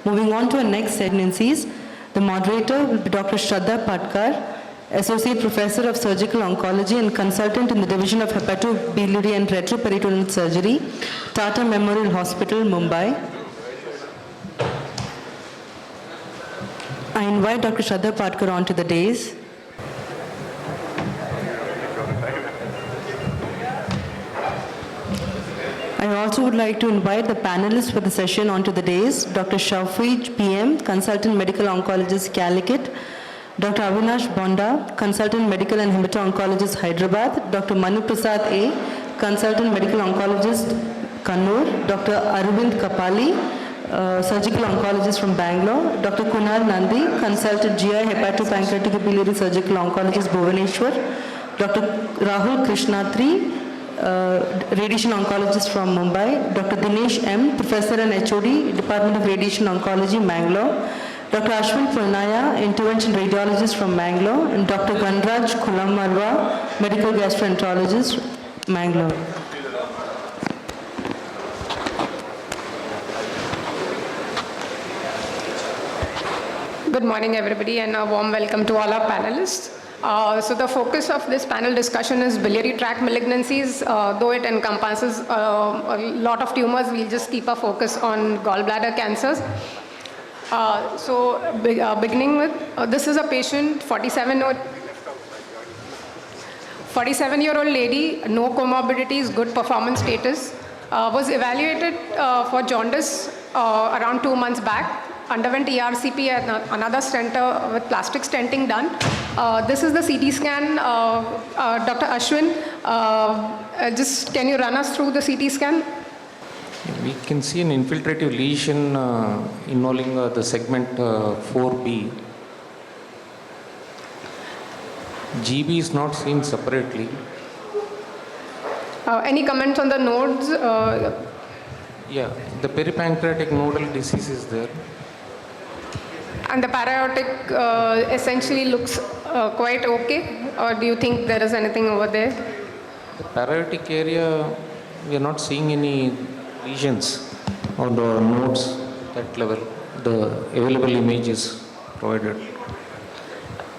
Moving on to our next pregnancies, the moderator will be Dr. Shraddha Patkar, Associate Professor of Surgical Oncology and Consultant in the Division of Hepatobiliary and Retroperitoneal Surgery, Tata Memorial Hospital, Mumbai. I invite Dr. Shraddha Patkar onto the dais. I also would like to invite the panelists for the session onto the dais, Dr. Shaufi PM, Consultant Medical Oncologist, Calicut, Dr. Avinash Bonda, Consultant Medical and Hemato-Oncologist, Hyderabad, Dr. Manu Prasad A, Consultant Medical Oncologist, Kannur, Dr. Arvind Kapali, Surgical Oncologist from Bangalore, Dr. Kunal Nandi, Consultant GI Hepatopancreatic Biliary Surgical Oncologist, Bhubaneswar, Dr. Rahul Krishnatri, Radiation Oncologist from Mumbai, Dr. Dinesh M, Professor and HOD, Department of Radiation Oncology, Mangalore, Dr. Ashwin Purnaya, Intervention Radiologist from Mangalore, and Dr. Ganraj Kulamarwa, Medical Gastroenterologist, Mangalore. Good morning, everybody, and a warm welcome to all our panelists. So the focus of this panel discussion is biliary tract malignancies. Though it encompasses a lot of tumors, we'll just keep a focus on gallbladder cancers. Beginning with, this is a patient, 47-year-old lady, no comorbidities, good performance status, was evaluated for jaundice around 2 months back, underwent ERCP at another center with plastic stenting done. This is the CT scan. Dr. Ashwin, just can you run us through the CT scan? We can see an infiltrative lesion involving the segment 4B. GB is not seen separately. Any comments on the nodes? Yeah, the peripancreatic nodal disease is there. And the paraortic essentially looks quite okay, or do you think there is anything over there? The paraortic area, we are not seeing any lesions on the nodes that level. The available image is provided.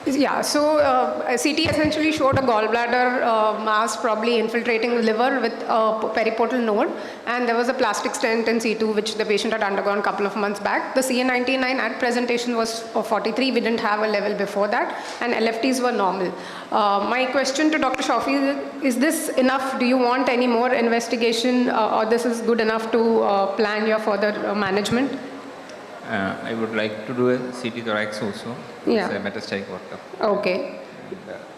Yeah, so CT essentially showed a gallbladder mass probably infiltrating the liver with a periportal node, and there was a plastic stent in C2 which the patient had undergone a couple of months back. The CA99 at presentation was 43, we didn't have a level before that, and LFTs were normal. My question to Dr. Shaufi is this enough? Do you want any more investigation, or this is good enough to plan your further management? I would like to do a CT thorax also. Yeah. It's a metastatic workup. Okay.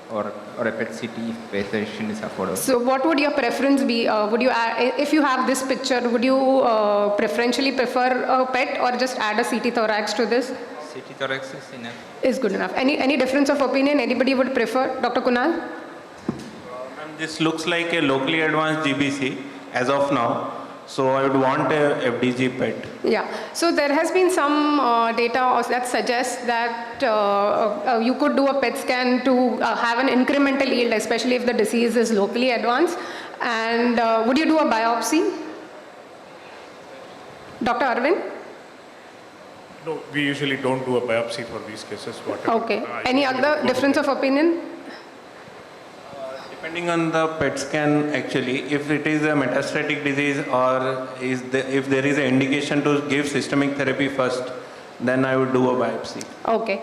Or a PET CT if patient is affordable. So what would your preference be? Would you add, if you have this picture, would you preferentially prefer a PET or just add a CT thorax to this? CT thorax is enough. Is good enough. Any difference of opinion? Anybody would prefer? Dr. Kunal? This looks like a locally advanced GBC as of now. So I would want a FDG PET. Yeah. So there has been some data that suggests that you could do a PET scan to have an incremental yield, especially if the disease is locally advanced. And would you do a biopsy? Dr. Arvind? No, we usually don't do a biopsy for these cases. Okay. Any other difference of opinion? Depending on the PET scan, actually, if it is a metastatic disease or if there is an indication to give systemic therapy first, then I would do a biopsy. Okay.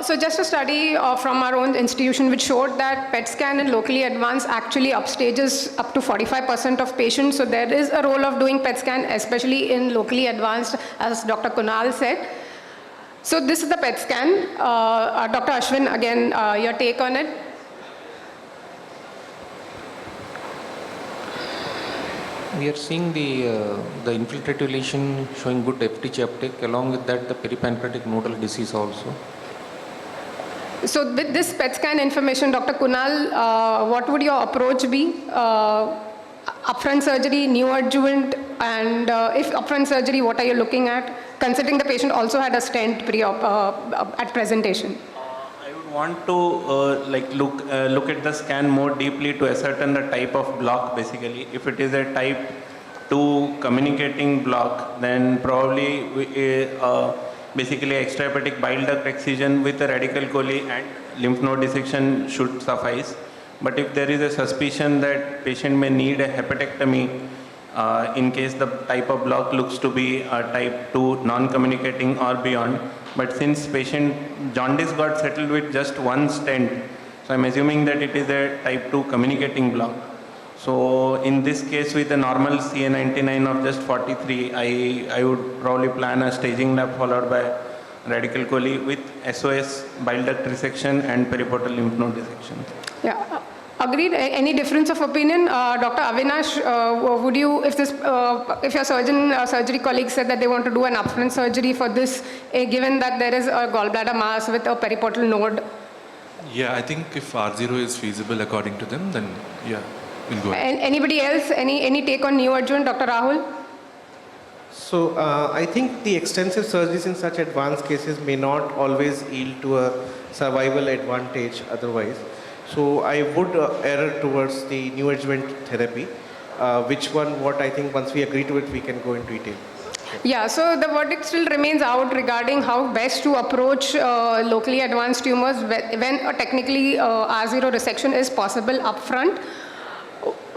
So just a study from our own institution which showed that PET scan in locally advanced actually upstages up to 45% of patients. So there is a role of doing PET scan, especially in locally advanced, as Dr. Kunal said. So this is the PET scan. Dr. Ashwin, again, your take on it? We are seeing the infiltrative lesion showing good FTG uptake. Along with that, the peripancreatic nodal disease also. So with this PET scan information, Dr. Kunal, what would your approach be? Upfront surgery, neoadjuvant, and if upfront surgery, what are you looking at? Considering the patient also had a stent at presentation. I would want to look at the scan more deeply to ascertain the type of block basically. If it is a type two communicating block, then probably basically extrahepatic bile duct excision with a radical chole and lymph node dissection should suffice. But if there is a suspicion that patient may need a hepatectomy in case the type of block looks to be a type 2 non-communicating or beyond, but since patient jaundice got settled with just one stent, so I'm assuming that it is a type 2 communicating block. So in this case with a normal CA99 of just 43, I would probably plan a staging lab followed by radical chole with SOS bile duct resection and periportal lymph node dissection. Yeah, agreed. Any difference of opinion? Dr. Avinash, would you, if your surgery colleague said that they want to do an upfront surgery for this, given that there is a gallbladder mass with a periportal node? Yeah, I think if R0 is feasible according to them, then yeah, we'll go ahead. And anybody else? Any take on neoadjuvant, Dr. Rahul? So I think the extensive surgeries in such advanced cases may not always yield to a survival advantage otherwise. So I would err towards the neoadjuvant therapy, what I think once we agree to it, we can go into detail. Yeah, so the verdict still remains out regarding how best to approach locally advanced tumors when a technically R0 resection is possible upfront.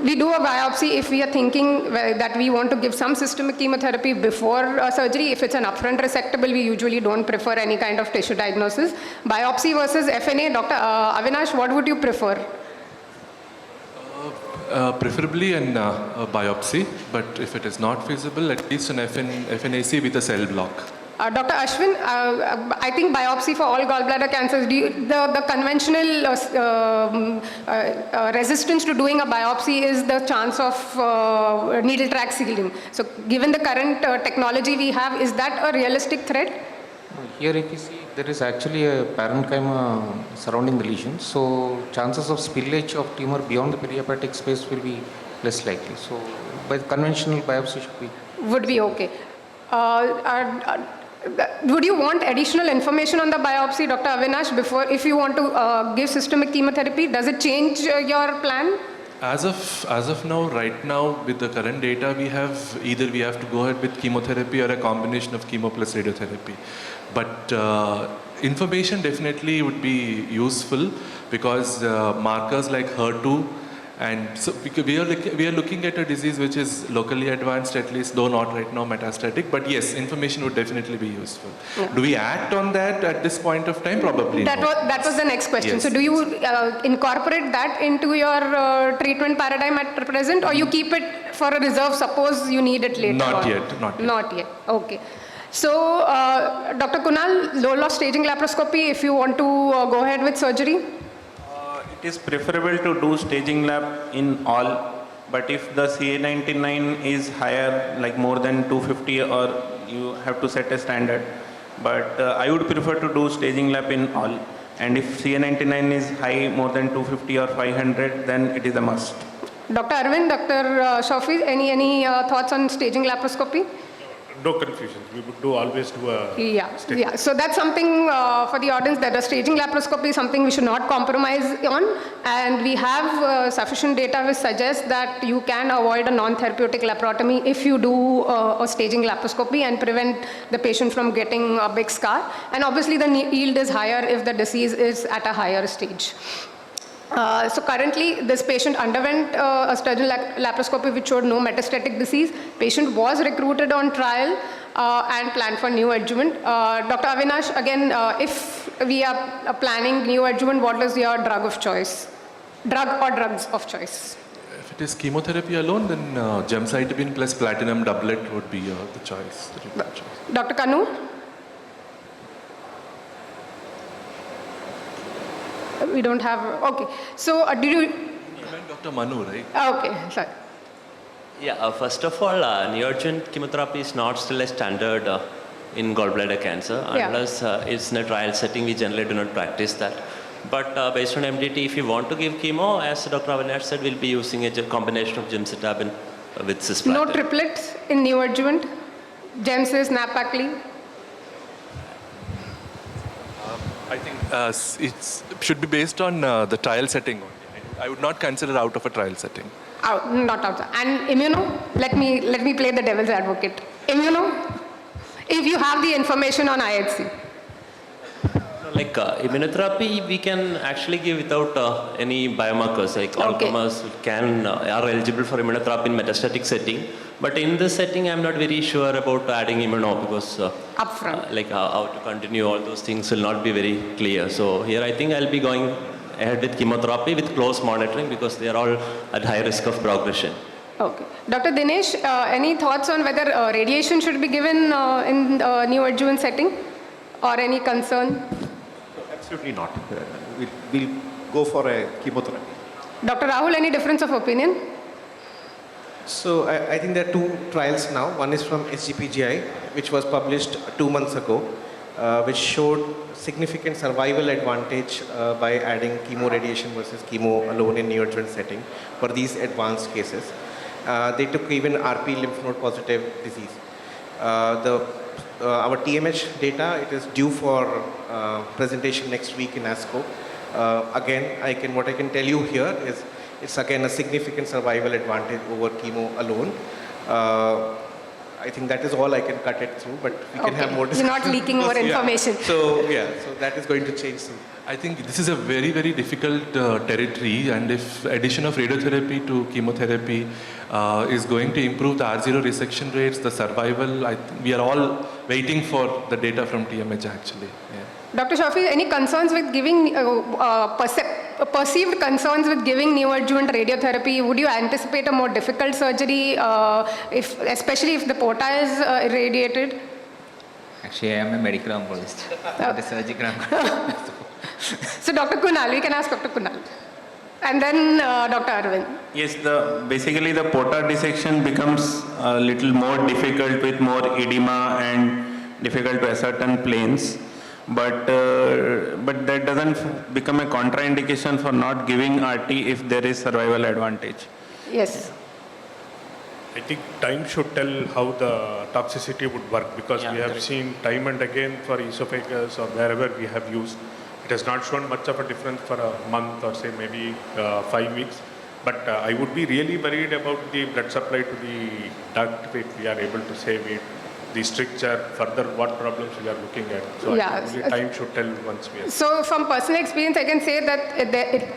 We do a biopsy if we are thinking that we want to give some systemic chemotherapy before surgery. If it's an upfront resectable, we usually don't prefer any kind of tissue diagnosis. Biopsy versus FNA, Dr. Avinash, what would you prefer? Preferably a biopsy, but if it is not feasible, at least an FNAC with a cell block. Dr. Ashwin, I think biopsy for all gallbladder cancers, the conventional resistance to doing a biopsy is the chance of needle track sealing. So given the current technology we have, is that a realistic threat? Here if you see, there is actually a parenchyma surrounding the lesion, so chances of spillage of tumor beyond the perihepatic space will be less likely. So by conventional biopsy should be... Would be okay. Would you want additional information on the biopsy, Dr. Avinash, before, if you want to give systemic chemotherapy? Does it change your plan? As of now, right now, with the current data we have, either we have to go ahead with chemotherapy or a combination of chemo plus radiotherapy. But information definitely would be useful because markers like HER2, and so we are looking at a disease which is locally advanced, at least, though not right now metastatic, but yes, information would definitely be useful. Yeah. Do we act on that at this point of time? Probably that not. That was the next question. Yes. So do you incorporate that into your treatment paradigm at present, or you keep it for a reserve, suppose you need it later Not on? yet. Not yet, okay. So, Dr. Kunal, low loss staging laparoscopy, if you want to go ahead with surgery? It is preferable to do staging lab in all, but if the CA99 is higher, like more than 250, or you have to set a standard, but I would prefer to do staging lab in all. And if CA99 is high, more than 250 or 500, then it is a must. Dr. Arvind, Dr. Shafi, any thoughts on staging laparoscopy? No confusion. We would always do a Yeah. So that's something for the audience, that a staging laparoscopy is something we should not compromise on, and we have sufficient data which suggests that you can avoid a non-therapeutic laparotomy if you do a staging laparoscopy and prevent the patient from getting a big scar. And obviously the yield is higher if the disease is at a higher stage. So currently, this patient underwent a staging laparoscopy which showed no metastatic disease. Patient was recruited on trial and planned for neoadjuvant. Dr. Avinash, again, if we are planning neoadjuvant, what is your drug of choice? Drug or drugs of choice? If it is chemotherapy alone, then gemcitabine plus platinum doublet would be the choice. Dr. Kanu? We don't have, okay. So did you... You meant Dr. Manu, right? Okay, sorry. Yeah, first of all, neoadjuvant chemotherapy is not still a standard in gallbladder cancer. Unless it's in a trial setting, we generally do not practice that. But based on MDT, if you want to give chemo, as Dr. Avinash said, we'll be using a combination of gemcitabine with cisplatin. No triplets in neoadjuvant? Gemcis, nab-paclitaxel? I think it should be based on the trial setting only. I would not consider out of a trial setting. Not outside. And immuno, let me play the devil's advocate. Immuno, if you have the information on IHC. Like immunotherapy, we can actually give without any biomarkers. Like all comers are eligible for immunotherapy in metastatic setting. But in this setting, I'm not very sure about adding immuno because upfront, like how to continue all those things will not be very clear. So here, I think I'll be going ahead with chemotherapy with close monitoring because they are all at high risk of progression. Okay. Dr. Dinesh, any thoughts on whether radiation should be given in neoadjuvant setting or any concern? Absolutely not. We'll go for a chemotherapy. Dr. Rahul, any difference of opinion? So I think there are two trials now. One is from SGPGI, which was published 2 months ago, which showed significant survival advantage by adding chemoradiation versus chemo alone in neoadjuvant setting for these advanced cases. They took even RP lymph node positive disease. Our TMH data, it is due for presentation next week in ASCO. Again, what I can tell you here is it's again a significant survival advantage over chemo alone. I think that is all I can cut it through, but we can have more discussion. You're not leaking more information. So that is going to change soon. I think this is a very, very difficult territory, and if addition of radiotherapy to chemotherapy is going to improve the R0 resection rates, the survival, we are all waiting for the data from TMH actually. Yeah. Dr. Shafi, any concerns with giving, perceived concerns with giving neoadjuvant radiotherapy? Would you anticipate a more difficult surgery, especially if the porta is irradiated? Actually, I am a medical oncologist, not a surgical oncologist. So Dr. Kunal, we can ask Dr. Kunal. And then Dr. Arvind. Yes, basically the porta dissection becomes a little more difficult with more edema and difficult to ascertain planes. But that doesn't become a contraindication for not giving RT if there is survival advantage. Yes. I think time should tell how the toxicity would work because we have seen time and again for esophagus or wherever we have used. It has not shown much of a difference for a month or say maybe 5 weeks. But I would be really worried about the blood supply to the duct if we are able to save it. The stricture, further what problems we are looking at. So I think time should tell once we are. So from personal experience, I can say that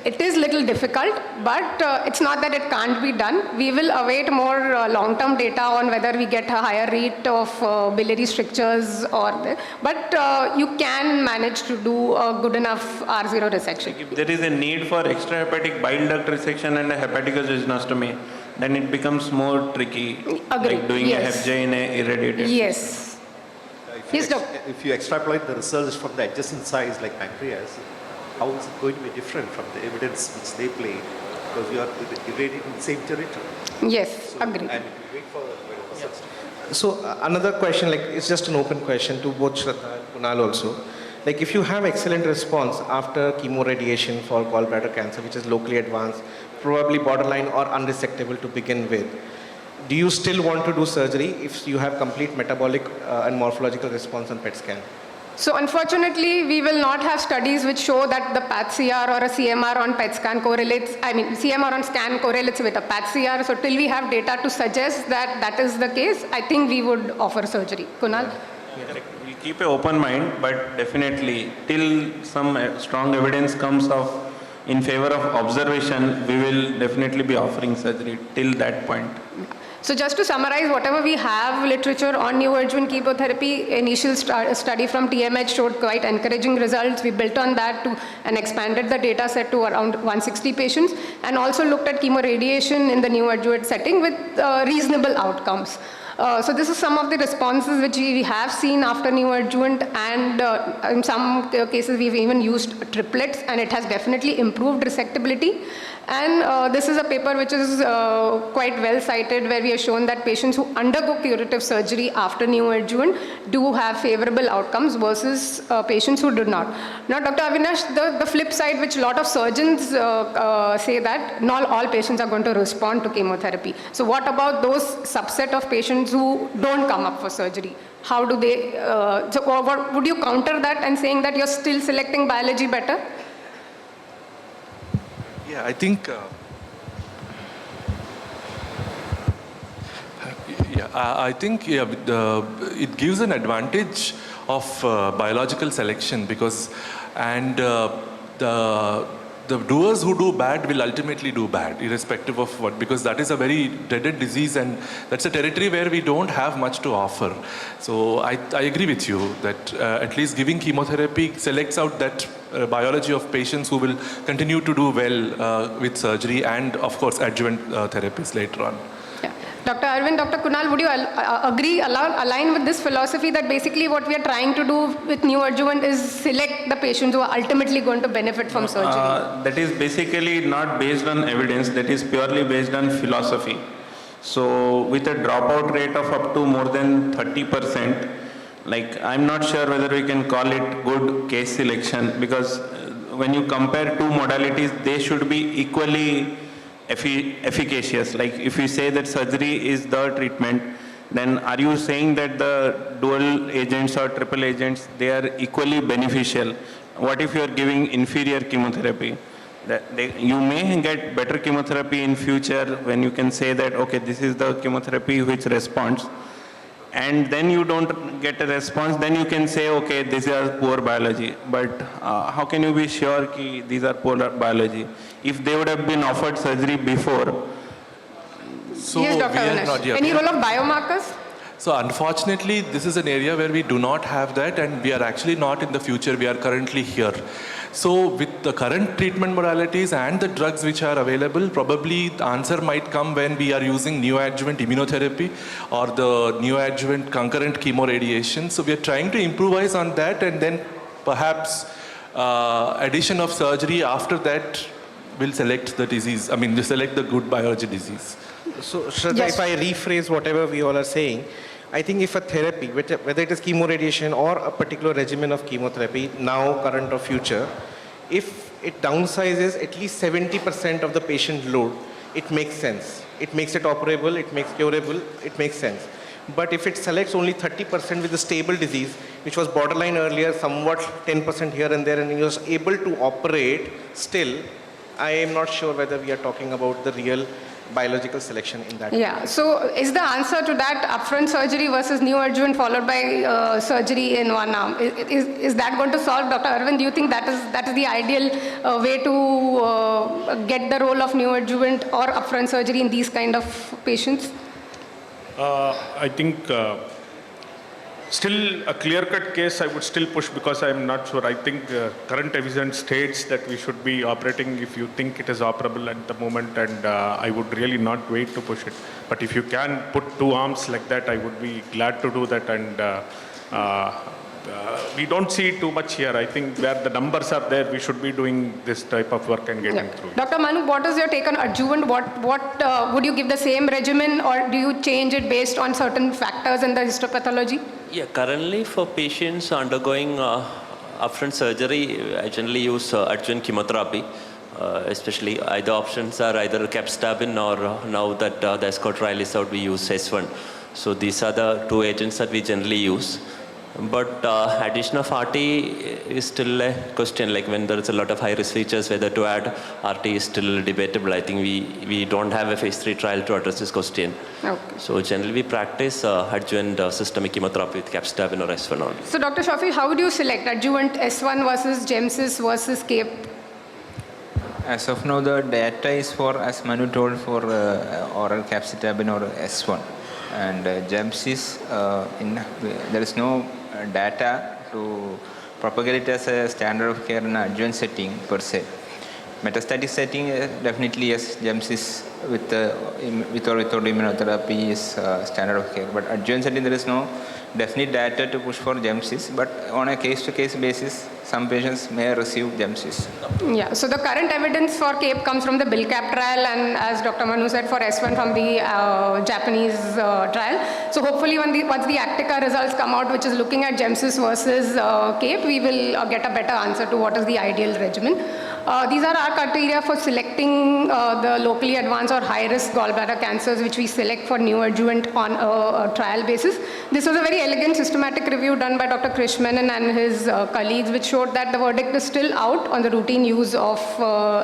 it is little difficult, but it's not that it can't be done. We will await more long-term data on whether we get a higher rate of biliary strictures but you can manage to do a good enough R0 resection. If there is a need for extrahepatic bile duct resection and a hepaticojejunostomy, then it becomes more tricky, like doing a HepJ in a irradiated. Yes. If you extrapolate the results from the adjacent size like pancreas, how is it going to be different from the evidence which they play? Because you are irradiating the same territory. Yes, agree. And we wait for the results. So another question, like it's just an open question to both Shraddha and Kunal also. Like if you have excellent response after chemoradiation for gallbladder cancer, which is locally advanced, probably borderline or unresectable to begin with, do you still want to do surgery if you have complete metabolic and morphological response on PET scan? So unfortunately, we will not have studies which show that the PAT-CR or a CMR on PET scan correlates, CMR on scan correlates with a PAT-CR. So till we have data to suggest that that is the case, I think we would offer surgery. Kunal? We'll keep an open mind, but definitely till some strong evidence comes in favor of observation, we will definitely be offering surgery till that point. So just to summarize, whatever we have literature on neoadjuvant chemotherapy, initial study from TMH showed quite encouraging results. We built on that and expanded the data set to around 160 patients and also looked at chemoradiation in the neoadjuvant setting with reasonable outcomes. So this is some of the responses which we have seen after neoadjuvant, and in some cases we've even used triplets, and it has definitely improved resectability. And this is a paper which is quite well cited, where we have shown that patients who undergo curative surgery after neoadjuvant do have favorable outcomes versus patients who do not. Now, Dr. Avinash, the flip side, which a lot of surgeons say that not all patients are going to respond to chemotherapy. So what about those subset of patients who don't come up for surgery? How do they, what would you counter that and saying that you're still selecting biology better? Yeah, I think Yeah, I think it gives an advantage of biological selection because, and the doers who do bad will ultimately do bad, irrespective of what, because that is a very dreaded disease and that's a territory where we don't have much to offer. So I agree with you that at least giving chemotherapy selects out that biology of patients who will continue to do well with surgery and of course adjuvant therapies later on. Dr. Arvind, Dr. Kunal, would you align with this philosophy that basically what we are trying to do with neoadjuvant is select the patients who are ultimately going to benefit from surgery? That is basically not based on evidence, that is purely based on philosophy. So with a dropout rate of up to more than 30%, like I'm not sure whether we can call it good case selection because when you compare two modalities, they should be equally efficacious. Like if you say that surgery is the treatment, then are you saying that the dual agents or triple agents, they are equally beneficial? What if you are giving inferior chemotherapy? You may get better chemotherapy in future when you can say that, okay, this is the chemotherapy which responds. And then you don't get a response, then you can say, okay, these are poor biology. But how can you be sure that these are poor biology? If they would have been offered surgery before. So yes, Dr. Avinash. Any role of biomarkers? So unfortunately, this is an area where we do not have that and we are actually not in the future, we are currently here. So with the current treatment modalities and the drugs which are available, probably the answer might come when we are using neoadjuvant immunotherapy or the neoadjuvant concurrent chemoradiation. So we are trying to improvise on that and then perhaps addition of surgery after that will select the disease, will select the good biology disease. So Shraddha, yes. If I rephrase whatever we all are saying, I think if a therapy, whether it is chemoradiation or a particular regimen of chemotherapy, now, current or future, if it downsizes at least 70% of the patient load, it makes sense. It makes it operable, it makes curable, it makes sense. But if it selects only 30% with a stable disease, which was borderline earlier, somewhat 10% here and there, and he was able to operate still, I am not sure whether we are talking about the real biological selection in that. Yeah, so is the answer to that upfront surgery versus neoadjuvant followed by surgery in one arm? Is that going to solve, Dr. Arvind? Do you think that is the ideal way to get the role of neoadjuvant or upfront surgery in these kind of patients? I think still a clear-cut case I would still push because I'm not sure. I think current evidence states that we should be operating if you think it is operable at the moment, and I would really not wait to push it. But if you can put two arms like that, I would be glad to do that, and we don't see too much here. I think where the numbers are there, we should be doing this type of work and getting through. Dr. Manu, what is your take on adjuvant? What would you give the same regimen, or do you change it based on certain factors in the histopathology? Yeah, currently for patients undergoing upfront surgery, I generally use adjuvant chemotherapy. Especially either options are either capecitabine or now that the ESCO trial is out, we use S1. So these are the two agents that we generally use. But addition of RT is still a question, like when there is a lot of high risk features, whether to add RT is still debatable. I think we don't have a phase 3 trial to address this question. Okay. So generally we practice adjuvant systemic chemotherapy with capecitabine or S1 only. So Dr. Shafi, how would you select adjuvant S1 versus GemCis versus CAPE? As of now, the data is for, as Manu told, for oral capecitabine or S1. And GemCis, there is no data to propagate it as a standard of care in an adjuvant setting per se. Metastatic setting, definitely yes, GemCis with or without immunotherapy is standard of care. But adjuvant setting, there is no definite data to push for GemCis. But on a case-to-case basis, some patients may receive GemCis. Yeah, so the current evidence for CAPE comes from the BILCAP trial, and as Dr. Manu said, for S1 from the Japanese trial. So hopefully once the ACTICA results come out, which is looking at GemCis versus CAPE, we will get a better answer to what is the ideal regimen. These are our criteria for selecting the locally advanced or high-risk gallbladder cancers, which we select for neoadjuvant on a trial basis. This was a very elegant systematic review done by Dr. Krish Menon and his colleagues, which showed that the verdict is still out on the routine use of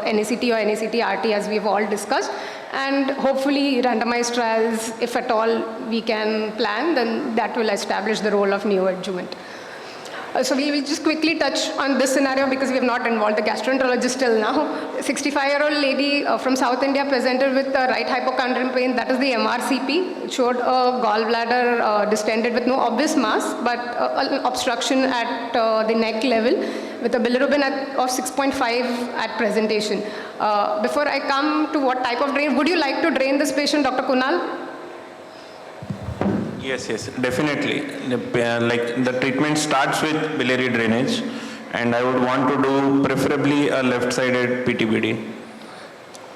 NACT or NACT-RT, as we've all discussed. and hopefully randomized trials, if at all we can plan, then that will establish the role of neoadjuvant. So we will just quickly touch on this scenario because we have not involved the gastroenterologist till now. 65-year-old lady from South India presented with right hypochondrial pain, that is the MRCP. It showed a gallbladder distended with no obvious mass, but an obstruction at the neck level with a bilirubin of 6.5 at presentation. Before I come to what type of drain, would you like to drain this patient, Dr. Kunal? Yes, definitely. Like the treatment starts with biliary drainage, and I would want to do preferably a left-sided PTBD.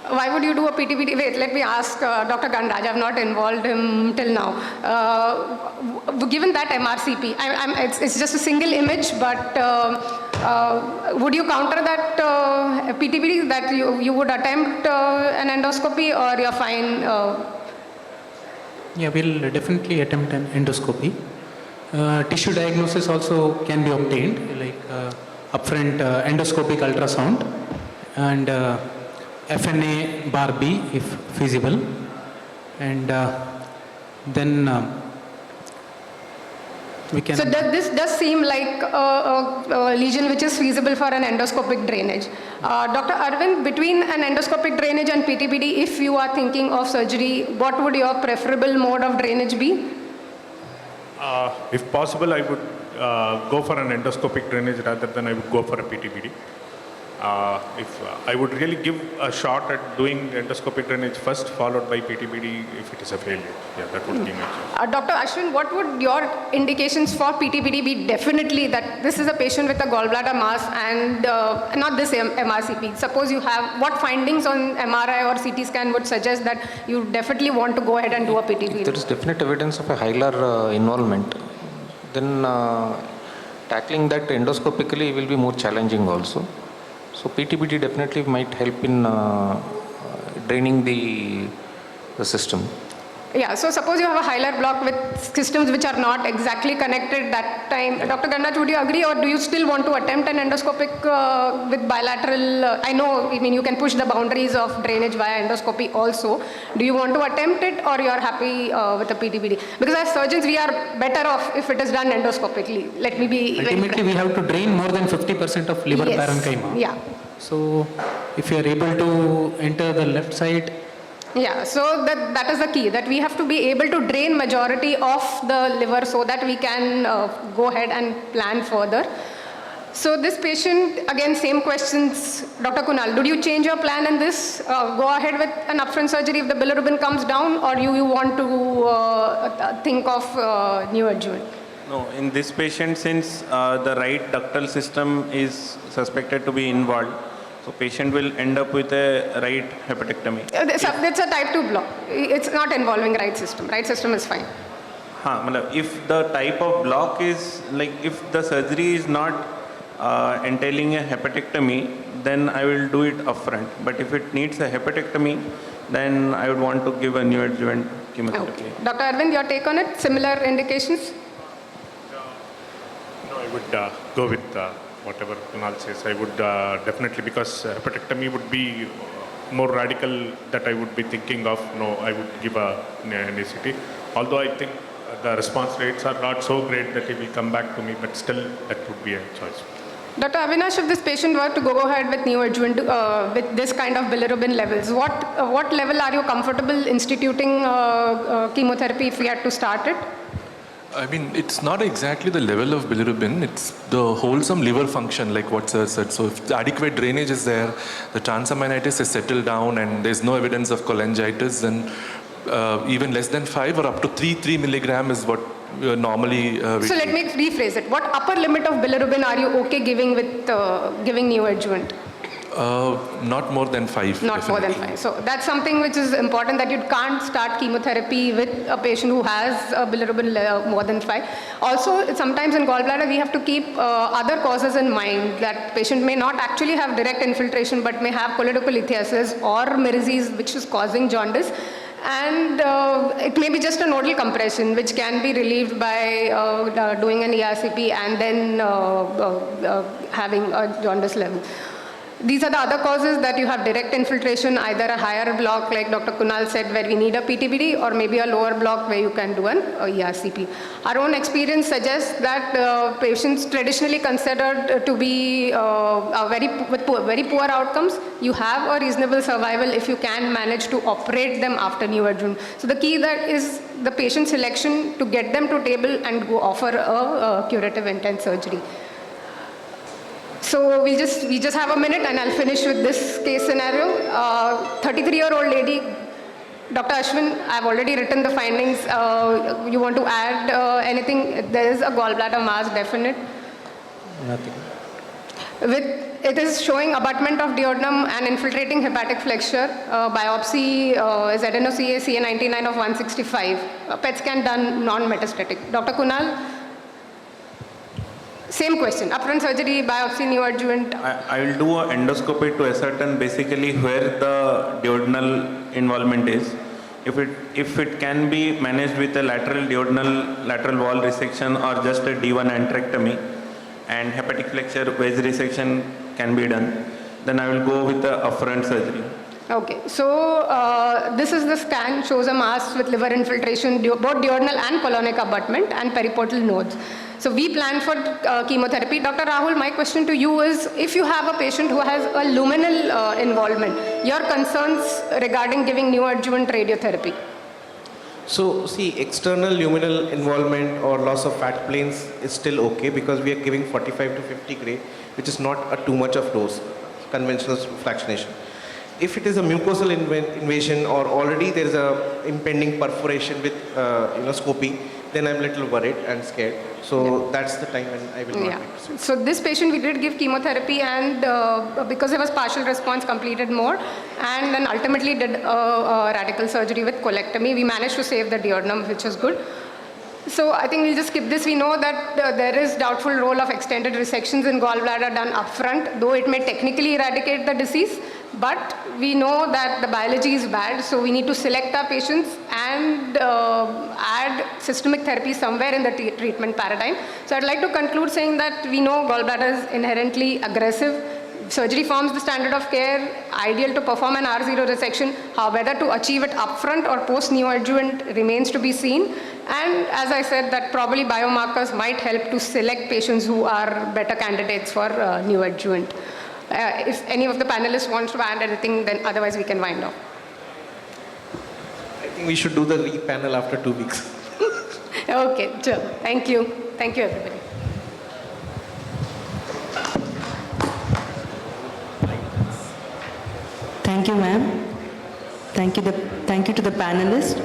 Why would you do a PTBD? Wait, let me ask Dr. Gandaj. I have not involved him till now. Given that MRCP, it's just a single image, but would you counter that PTBD, that you would attempt an endoscopy, or you're fine? Yeah, we'll definitely attempt an endoscopy. Tissue diagnosis also can be obtained, like upfront endoscopic ultrasound and FNA bar B if feasible. And then we can... So this does seem like a lesion which is feasible for an endoscopic drainage. Dr. Arvind, between an endoscopic drainage and PTBD, if you are thinking of surgery, what would your preferable mode of drainage be? If possible, I would go for an endoscopic drainage rather than I would go for a PTBD. If I would really give a shot at doing endoscopic drainage first, followed by PTBD if it is a failure. Yeah, that would be my choice. Dr. Ashwin, what would your indications for PTBD be? Definitely that this is a patient with a gallbladder mass and not this MRCP. Suppose you have, what findings on MRI or CT scan would suggest that you definitely want to go ahead and do a PTBD? If there is definite evidence of a hilar involvement, then tackling that endoscopically will be more challenging also. So PTBD definitely might help in draining the system. Yeah, so suppose you have a hilar block with systems which are not exactly connected that time. Yeah. Dr. Gandaj, would you agree, or do you still want to attempt an endoscopic with bilateral? I know, I mean, you can push the boundaries of drainage via endoscopy also. Do you want to attempt it, or you are happy with the PTBD? Because as surgeons, we are better off if it is done endoscopically. Let me be ultimately, we have to drain more than 50% of liver parenchyma. Yeah. So if you are able to enter the left side. Yeah, so that is the key, that we have to be able to drain majority of the liver so that we can go ahead and plan further. So this patient, again, same questions. Dr. Kunal, did you change your plan in this? Go ahead with an upfront surgery if the bilirubin comes down, or you want to think of neoadjuvant? No, in this patient, since the right ductal system is suspected to be involved, so patient will end up with a right hepatectomy. It's a type 2 block. It's not involving right system. Right system is fine. If the type of block is, like if the surgery is not entailing a hepatectomy, then I will do it upfront. But if it needs a hepatectomy, then I would want to give a neoadjuvant chemotherapy. Okay. Dr. Arvind, your take on it? Similar indications? No, I would go with whatever Kunal says. I would definitely, because hepatectomy would be more radical that I would be thinking of. No, I would give an ACT. Although I think the response rates are not so great that it will come back to me, but still that would be a choice. Dr. Avinash, if this patient were to go ahead with neoadjuvant with this kind of bilirubin levels, what level are you comfortable instituting chemotherapy if we had to start it? I mean, it's not exactly the level of bilirubin, it's the wholesome liver function, like what sir said. So if the adequate drainage is there, the transaminitis is settled down and there's no evidence of cholangitis, then even less than 5 or up to 3 milligram is what normally So let me rephrase it. What upper limit of bilirubin are you okay giving with giving neoadjuvant? Not more than 5. Not definitely. more than 5. So that's something which is important, that you can't start chemotherapy with a patient who has a bilirubin more than 5. Also, sometimes in gallbladder, we have to keep other causes in mind. That patient may not actually have direct infiltration, but may have choledocholithiasis or meriscus, which is causing jaundice. And it may be just a nodal compression, which can be relieved by doing an ERCP and then having a jaundice level. These are the other causes that you have direct infiltration, either a higher block like Dr. Kunal said where we need a PTBD, or maybe a lower block where you can do an ERCP. Our own experience suggests that patients traditionally considered to be very poor outcomes, you have a reasonable survival if you can manage to operate them after neoadjuvant. So the key that is the patient selection to get them to table and go offer a curative intent surgery. So we just have a minute and I'll finish with this case scenario. 33-year-old lady, Dr. Ashwin, I've already written the findings. You want to add anything? There is a gallbladder mass definite. Nothing. It is showing abutment of duodenum and infiltrating hepatic flexure. Biopsy is adeno-CA CA99 of 165. PET scan done non-metastatic. Dr. Kunal? Same question, upfront surgery, biopsy, neoadjuvant. I will do an endoscopy to ascertain basically where the duodenal involvement is. If it can be managed with a lateral wall resection or just a D1 antrectomy, and hepatic flexure wedge resection can be done, then I will go with the upfront surgery. Okay, so this is the scan, shows a mass with liver infiltration, both duodenal and colonic abutment and periportal nodes. So we plan for chemotherapy. Dr. Rahul, my question to you is, if you have a patient who has a luminal involvement, your concerns regarding giving neoadjuvant radiotherapy? So see, external luminal involvement or loss of fat planes is still okay because we are giving 45 to 50 gray, which is not too much of dose, conventional fractionation. If it is a mucosal invasion or already there is a impending perforation with scopy, then I'm a little worried and scared. So that's the time when I will not be pursuing. So this patient we did give chemotherapy, and because there was partial response, completed more, and then ultimately did a radical surgery with colectomy. We managed to save the duodenum, which was good. So I think we'll just skip this. We know that there is doubtful role of extended resections in gallbladder done upfront, though it may technically eradicate the disease. But we know that the biology is bad, so we need to select our patients and add systemic therapy somewhere in the treatment paradigm. So I'd like to conclude saying that we know gallbladder is inherently aggressive. Surgery forms the standard of care, ideal to perform an R0 resection. However, whether to achieve it upfront or post-neoadjuvant remains to be seen. And as I said, that probably biomarkers might help to select patients who are better candidates for neoadjuvant. If any of the panelists wants to add anything, then otherwise we can wind up. I think we should do the re-panel after 2 weeks. Okay, sure. Thank you. Thank you, everybody. Thank you, ma'am. Thank you to the panelists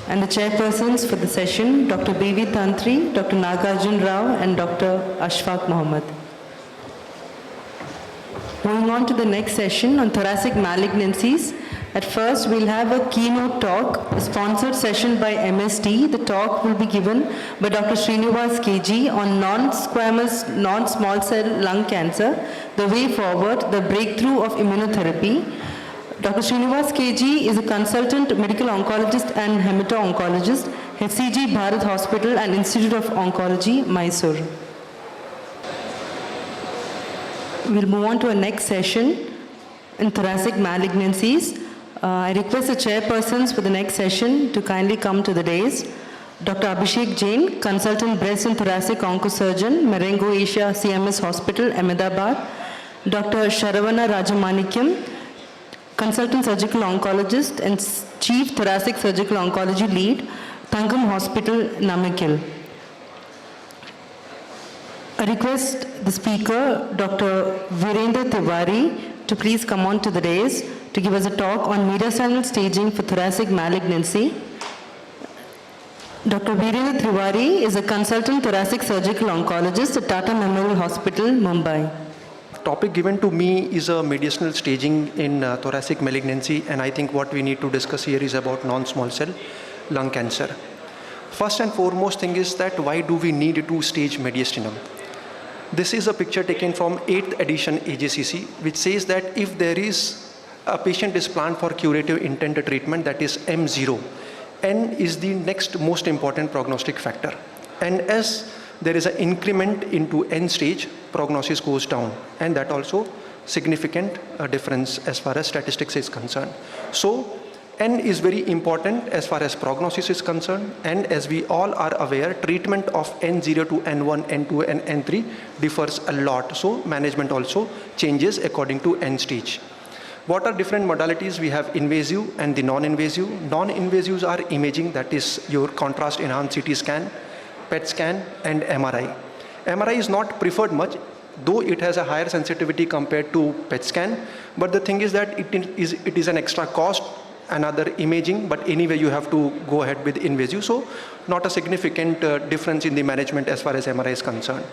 and the chairpersons for the session, Dr. B.V. Tantri, Dr. Nagarjun Rao, and Dr. Ashfaq Mohammed. Moving on to the next session on thoracic malignancies. At first, we'll have a keynote talk, a sponsored session by MSD. The talk will be given by Dr. Srinivas KG on non-squamous, non-small cell lung cancer, the way forward, the breakthrough of immunotherapy. Dr. Srinivas KG is a consultant medical oncologist and hemato-oncologist, HCG Bharat Hospital and Institute of Oncology, Mysore. We'll move on to our next session in thoracic malignancies. I request the chairpersons for the next session to kindly come to the dais. Dr. Abhishek Jain, consultant breast and thoracic oncosurgeon, Marengo Asia CMS Hospital, Ahmedabad. Dr. Sharavana Rajamanikyam, consultant surgical oncologist and chief thoracic surgical oncology lead, Thangam Hospital, Namikil. I request the speaker, Dr. Virendra Tiwari, to please come on to the dais to give us a talk on mediastinal staging for thoracic malignancy. Dr. Virendra Tiwari is a consultant thoracic surgical oncologist at Tata Memorial Hospital, Mumbai. Topic given to me is a mediastinal staging in thoracic malignancy, and I think what we need to discuss here is about non-small cell lung cancer. First and foremost thing is that why do we need to stage mediastinum? This is a picture taken from 8th edition AJCC, which says that if there is a patient is planned for curative intent treatment, that is M0, N is the next most important prognostic factor. And as there is an increment into N stage, prognosis goes down, and that also significant difference as far as statistics is concerned. So N is very important as far as prognosis is concerned, and as we all are aware, treatment of N0 to N1, N2 and N3 differs a lot. So management also changes according to N stage. What are different modalities? We have invasive and the non-invasive. Non-invasives are imaging, that is your contrast enhanced CT scan, PET scan and MRI. MRI is not preferred much, though it has a higher sensitivity compared to PET scan, but the thing is that it is an extra cost, another imaging, but anyway you have to go ahead with invasive, so not a significant difference in the management as far as MRI is concerned.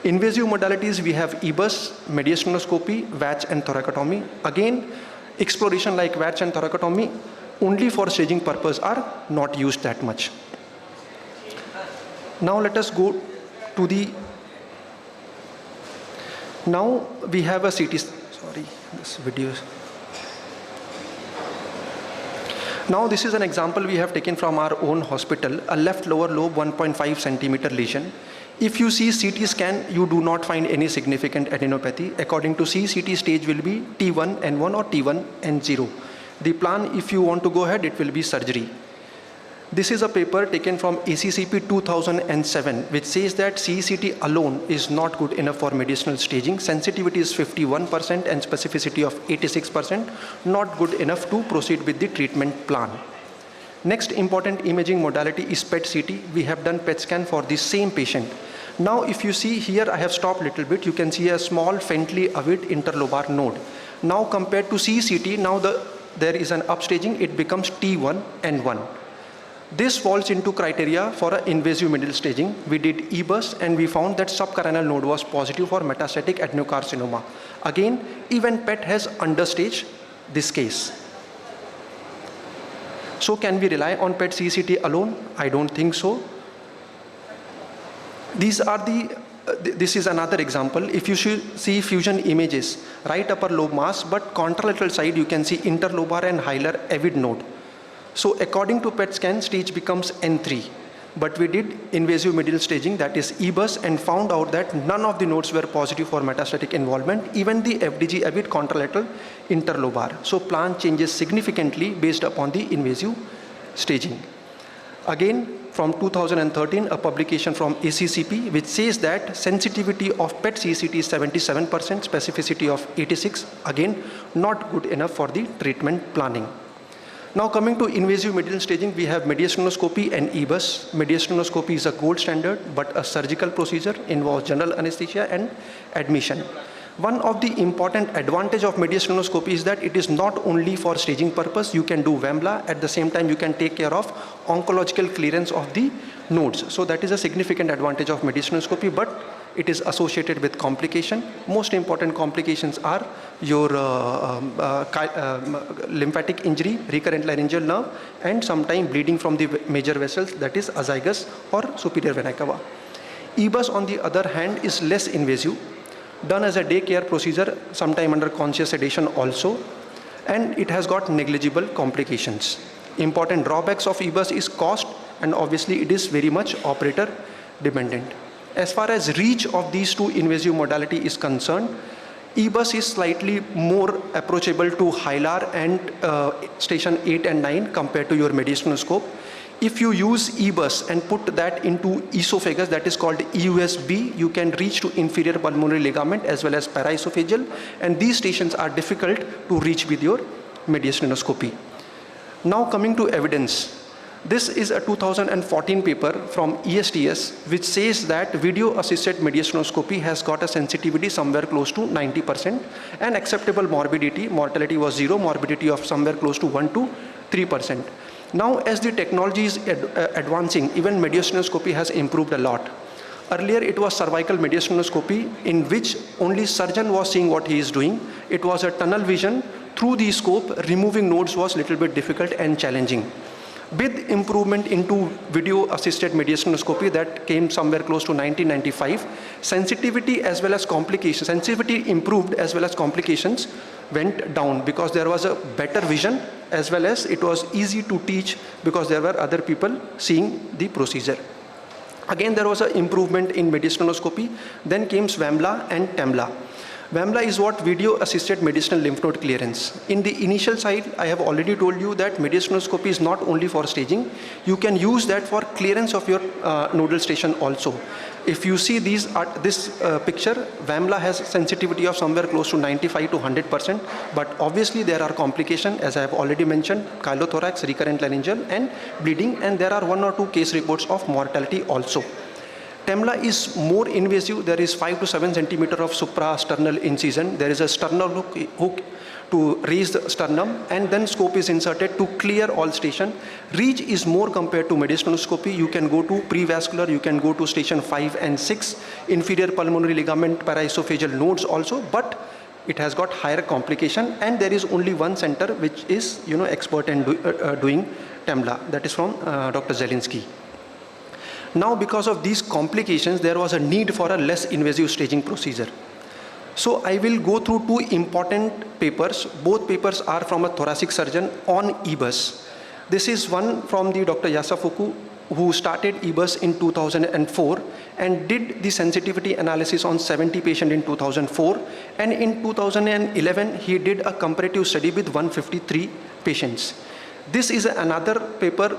Invasive modalities, we have EBUS, mediastinoscopy, VATS and thoracotomy. Again, exploration like VATS and thoracotomy only for staging purpose are not used that much. Now let us go to the, now we have a CT, sorry, this video. Now this is an example we have taken from our own hospital, a left lower lobe 1.5 centimeter lesion. If you see CT scan, you do not find any significant adenopathy. According to CT stage will be T1 N1 or T1 N0. The plan, if you want to go ahead, it will be surgery. This is a paper taken from ACCP 2007, which says that CECT alone is not good enough for medicinal staging. Sensitivity is 51% and specificity of 86%, not good enough to proceed with the treatment plan. Next important imaging modality is PET-CT. We have done PET scan for the same patient. Now if you see here, I have stopped a little bit, you can see a small faintly avid interlobar node. Now compared to CECT, now there is an upstaging, it becomes T1 N1. This falls into criteria for an invasive middle staging. We did EBUS and we found that subcarinal node was positive for metastatic adenocarcinoma. Again, even PET has understaged this case. So can we rely on PET CCT alone? I don't think so. These are this is another example. If you should see fusion images, right upper lobe mass, but contralateral side you can see interlobar and hilar avid node. So according to PET scan, stage becomes N3. But we did invasive middle staging, that is EBUS, and found out that none of the nodes were positive for metastatic involvement, even the FDG avid contralateral interlobar. So plan changes significantly based upon the invasive staging. Again, from 2013, a publication from ACCP, which says that sensitivity of PET CCT is 77%, specificity of 86%. Again, not good enough for the treatment planning. Now coming to invasive middle staging, we have mediastinoscopy and EBUS. Mediastinoscopy is a gold standard, but a surgical procedure involves general anesthesia and admission. One of the important advantage of mediastinoscopy is that it is not only for staging purpose, you can do VAMBLA, at the same time you can take care of oncological clearance of the nodes. So that is a significant advantage of mediastinoscopy, but it is associated with complication. Most important complications are your lymphatic injury, recurrent laryngeal nerve, and sometimes bleeding from the major vessels, that is azygos or superior vena cava. EBUS on the other hand is less invasive, done as a day care procedure, sometime under conscious sedation also, and it has got negligible complications. Important drawbacks of EBUS is cost, and obviously it is very much operator dependent. As far as reach of these two invasive modality is concerned, EBUS is slightly more approachable to hilar and station 8 and 9 compared to your mediastinoscope. If you use EBUS and put that into esophagus, that is called EUSB, you can reach to inferior pulmonary ligament as well as paraesophageal, and these stations are difficult to reach with your mediastinoscopy. Now coming to evidence. This is a 2014 paper from ESTS, which says that video-assisted mediastinoscopy has got a sensitivity somewhere close to 90% and acceptable morbidity. Mortality was 0, morbidity of somewhere close to 1 to 3%. Now, as the technology is advancing, even mediastinoscopy has improved a lot. Earlier, it was cervical mediastinoscopy in which only surgeon was seeing what he is doing. It was a tunnel vision. Through the scope, removing nodes was a little bit difficult and challenging. With improvement into video-assisted mediastinoscopy that came somewhere close to 1995, sensitivity as well as complications, sensitivity improved as well as complications went down because there was a better vision as well as it was easy to teach because there were other people seeing the procedure. Again, there was an improvement in mediastinoscopy. Then came VAMBLA and TEMBLA. VAMLA is what video-assisted mediastinal lymph node clearance. In the initial side, I have already told you that mediastinoscopy is not only for staging. You can use that for clearance of your nodal station also. If you see this picture, VAMLA has sensitivity of somewhere close to 95 to 100%, but obviously there are complications, as I have already mentioned, chylothorax, recurrent laryngeal, and bleeding, and there are 1 or 2 case reports of mortality also. TEMLA is more invasive. There is 5 to 7 centimeter of suprasternal incision. There is a sternal hook to raise the sternum, and then scope is inserted to clear all station. Reach is more compared to mediastinoscopy. You can go to prevascular, you can go to station 5 and 6, inferior pulmonary ligament, paraesophageal nodes also, but it has got higher complication, and there is only one center which is expert in doing TEMLA. That is from Dr. Zelinsky. Now, because of these complications, there was a need for a less invasive staging procedure. So I will go through 2 important papers. Both papers are from a thoracic surgeon on EBUS. This is one from the Dr. Yasafuku, who started EBUS in 2004 and did the sensitivity analysis on 70 patients in 2004. And in 2011, he did a comparative study with 153 patients. This is another paper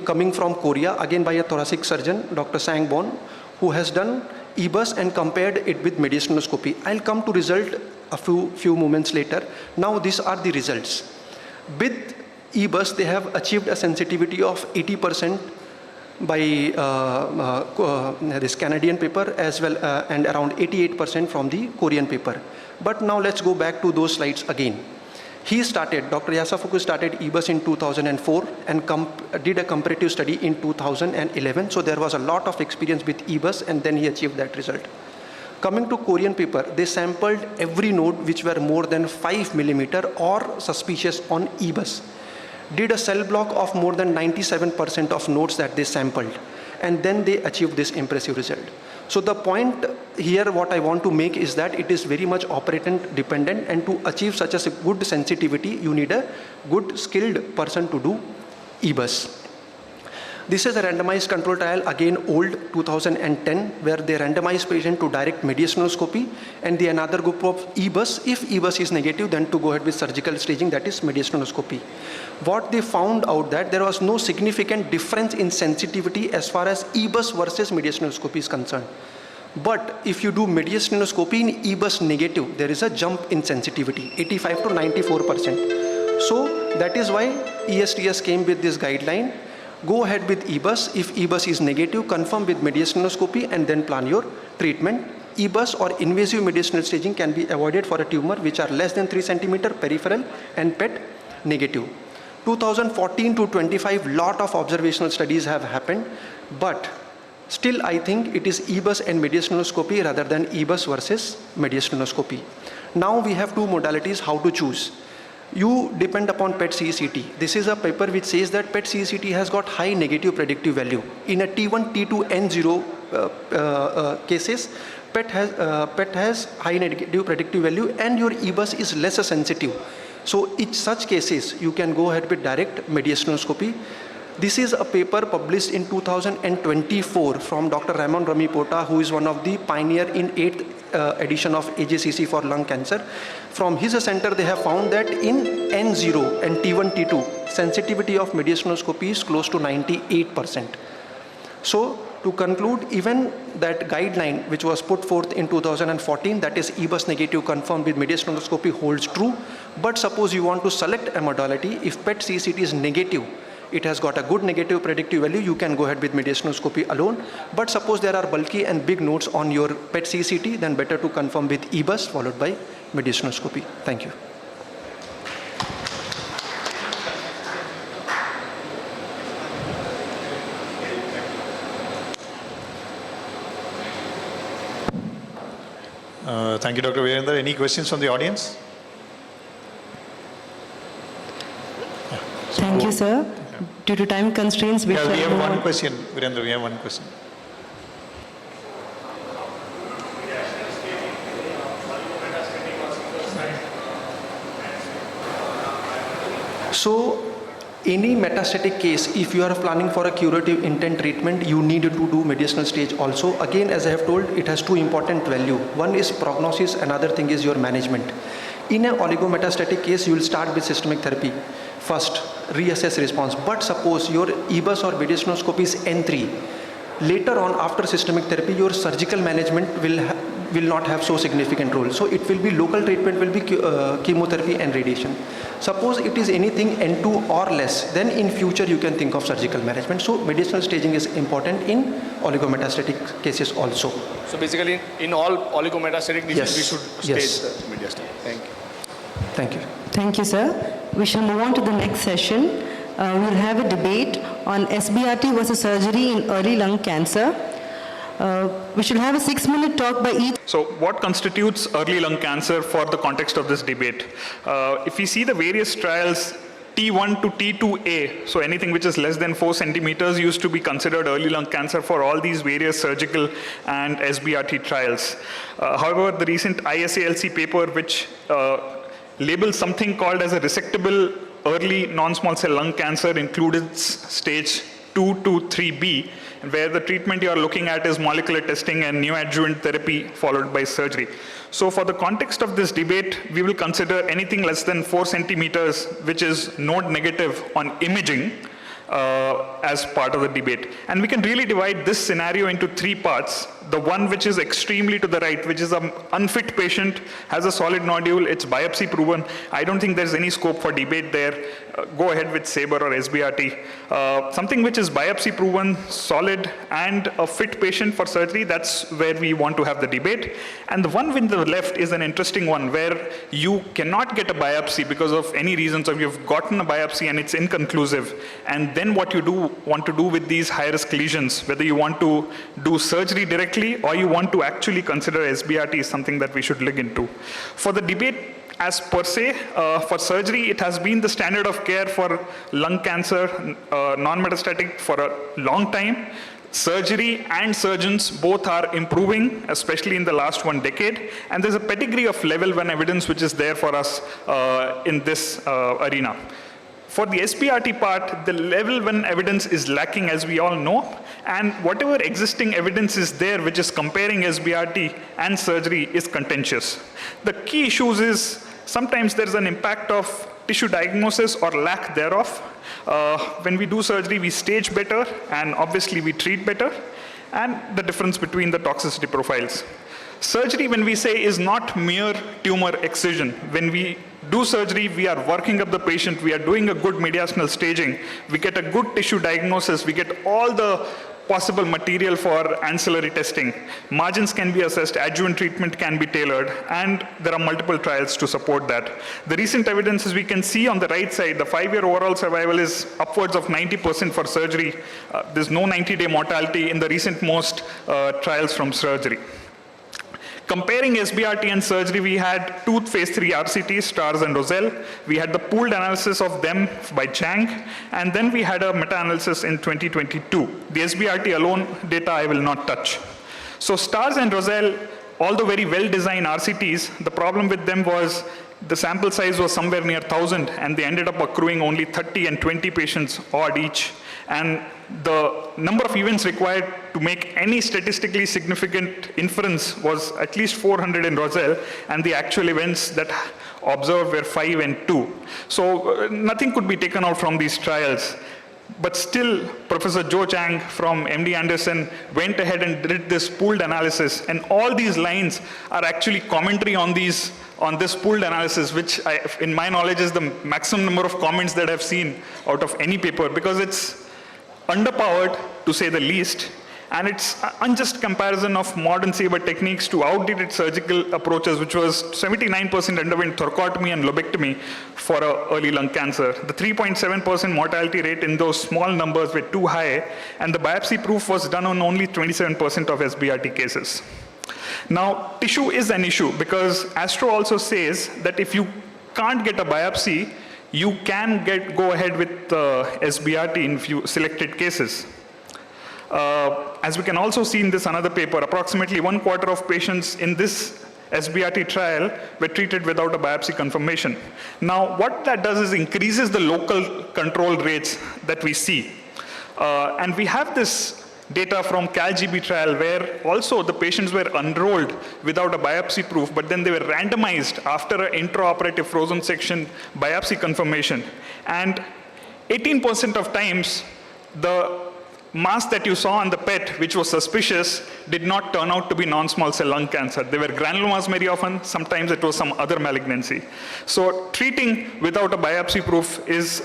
coming from Korea, again by a thoracic surgeon, Dr. Sang Bon, who has done EBUS and compared it with mediastinoscopy. I'll come to result a few moments later. Now these are the results. With EBUS, they have achieved a sensitivity of 80% by this Canadian paper as well, and around 88% from the Korean paper. But now let's go back to those slides again. Dr. Yasafuku started EBUS in 2004 and did a comparative study in 2011. So there was a lot of experience with EBUS, and then he achieved that result. Coming to Korean paper, they sampled every node which were more than 5 millimeter or suspicious on EBUS. Did a cell block of more than 97% of nodes that they sampled, and then they achieved this impressive result. So the point here, what I want to make is that it is very much operator dependent, and to achieve such a good sensitivity, you need a good skilled person to do EBUS. This is a randomized control trial, again old 2010, where they randomized patient to direct mediastinoscopy and the another group of EBUS. If EBUS is negative, then to go ahead with surgical staging, that is mediastinoscopy. What they found out that there was no significant difference in sensitivity as far as EBUS versus mediastinoscopy is concerned. But if you do mediastinoscopy in EBUS negative, there is a jump in sensitivity, 85 to 94%. So that is why ESTS came with this guideline. Go ahead with EBUS. If EBUS is negative, confirm with mediastinoscopy and then plan your treatment. EBUS or invasive mediastinal staging can be avoided for a tumor which are less than 3 centimeter peripheral and PET negative. 2014 to 25, lot of observational studies have happened, but still I think it is EBUS and mediastinoscopy rather than EBUS versus mediastinoscopy. Now we have 2 modalities how to choose. You depend upon PET-CCT. This is a paper which says that PET-CCT has got high negative predictive value. In a T1, T2, N0 cases, PET has high negative predictive value and your EBUS is less sensitive. So in such cases, you can go ahead with direct mediastinoscopy. This is a paper published in 2024 from Dr. Ramon Ramipota, who is one of the pioneer in 8th edition of AJCC for lung cancer. From his center, they have found that in N0 and T1, T2, sensitivity of mediastinoscopy is close to 98%. So to conclude, even that guideline which was put forth in 2014, that is EBUS negative confirmed with mediastinoscopy, holds true. But suppose you want to select a modality, if PET-CCT is negative, it has got a good negative predictive value, you can go ahead with mediastinoscopy alone. But suppose there are bulky and big nodes on your PET-CCT, then better to confirm with EBUS followed by mediastinoscopy. Thank you. Thank you, Dr. Virendra. Any questions from the audience? Thank you, sir. Due to time constraints, we have one question. Virendra, we have one question. So Any metastatic case, if you are planning for a curative intent treatment, you need to do medicinal stage also. Again, as I have told, it has two important value. One is prognosis, another thing is your management. In an oligometastatic case, you will start with systemic therapy first, reassess response. But suppose your EBUS or medicinoscope is N3, later on after systemic therapy, your surgical management will not have so significant role. So it will be local treatment will be chemotherapy and radiation. Suppose it is anything N2 or less, then in future you can think of surgical management. So medicinal staging is important in oligometastatic cases also. So basically in all oligometastatic disease we should stage Yes. mediastinum. Thank you. Thank you. Thank you, sir. We shall move on to the next session. We'll have a debate on SBRT versus surgery in early lung cancer. We should have a 6-minute talk by each. So what constitutes early lung cancer for the context of this debate? If we see the various trials, T1 to T2A, so anything which is less than 4 centimeters used to be considered early lung cancer for all these various surgical and SBRT trials. However, the recent ISALC paper, which labels something called as a resectable early non-small cell lung cancer, includes stage 2 to 3B, where the treatment you are looking at is molecular testing and neoadjuvant therapy followed by surgery. So for the context of this debate, we will consider anything less than 4 centimeters, which is node negative on imaging, as part of the debate. And we can really divide this scenario into 3 parts. The one which is extremely to the right, which is an unfit patient, has a solid nodule, it's biopsy proven. I don't think there's any scope for debate there. Go ahead with SABRE or SBRT. Something which is biopsy proven, solid, and a fit patient for surgery, that's where we want to have the debate. And the one with the left is an interesting one, where you cannot get a biopsy because of any reasons, or you've gotten a biopsy and it's inconclusive. And then what you want to do with these high-risk lesions, whether you want to do surgery directly or you want to actually consider SBRT, is something that we should look into. For the debate as per se, for surgery, it has been the standard of care for lung cancer, non-metastatic, for a long time. Surgery and surgeons both are improving, especially in the last 1 decade. And there's a pedigree of level 1 evidence which is there for us in this arena. For the SBRT part, the level 1 evidence is lacking, as we all know, and whatever existing evidence is there which is comparing SBRT and surgery is contentious. The key issues is sometimes there's an impact of tissue diagnosis or lack thereof. When we do surgery, we stage better, and obviously we treat better, and the difference between the toxicity profiles. Surgery, when we say, is not mere tumor excision. When we do surgery, we are working up the patient, we are doing a good mediastinal staging, we get a good tissue diagnosis, we get all the possible material for ancillary testing. Margins can be assessed, adjuvant treatment can be tailored, and there are multiple trials to support that. The recent evidence, as we can see on the right side, the 5-year overall survival is upwards of 90% for surgery. There's no 90-day mortality in the recent most trials from surgery. Comparing SBRT and surgery, we had 2 phase 3 RCTs, STARS and ROSELLE. We had the pooled analysis of them by Chang, and then we had a meta-analysis in 2022. The SBRT alone data I will not touch. So STARS and ROSELLE, although very well-designed RCTs, the problem with them was the sample size was somewhere near 1,000, and they ended up accruing only 30 and 20 patients odd each. And the number of events required to make any statistically significant inference was at least 400 in ROSELLE, and the actual events that observed were 5 and 2. So nothing could be taken out from these trials. But still, Professor Joe Chang from MD Anderson went ahead and did this pooled analysis, and all these lines are actually commentary on this pooled analysis, which in my knowledge is the maximum number of comments that I've seen out of any paper, because it's underpowered, to say the least, and it's unjust comparison of modern SABRE techniques to outdated surgical approaches, which was 79% underwent thoracotomy and lobectomy for early lung cancer. The 3.7% mortality rate in those small numbers were too high, and the biopsy proof was done on only 27% of SBRT cases. Now, tissue is an issue, because Astro also says that if you can't get a biopsy, you can go ahead with SBRT in few selected cases. As we can also see in this another paper, approximately 1/4 of patients in this SBRT trial were treated without a biopsy confirmation. Now, what that does is increases the local control rates that we see. And we have this data from CalGB trial where also the patients were enrolled without a biopsy proof, but then they were randomized after an intraoperative frozen section biopsy confirmation. And 18% of times, the mass that you saw on the PET, which was suspicious, did not turn out to be non-small cell lung cancer. They were granulomas very often, sometimes it was some other malignancy. So treating without a biopsy proof is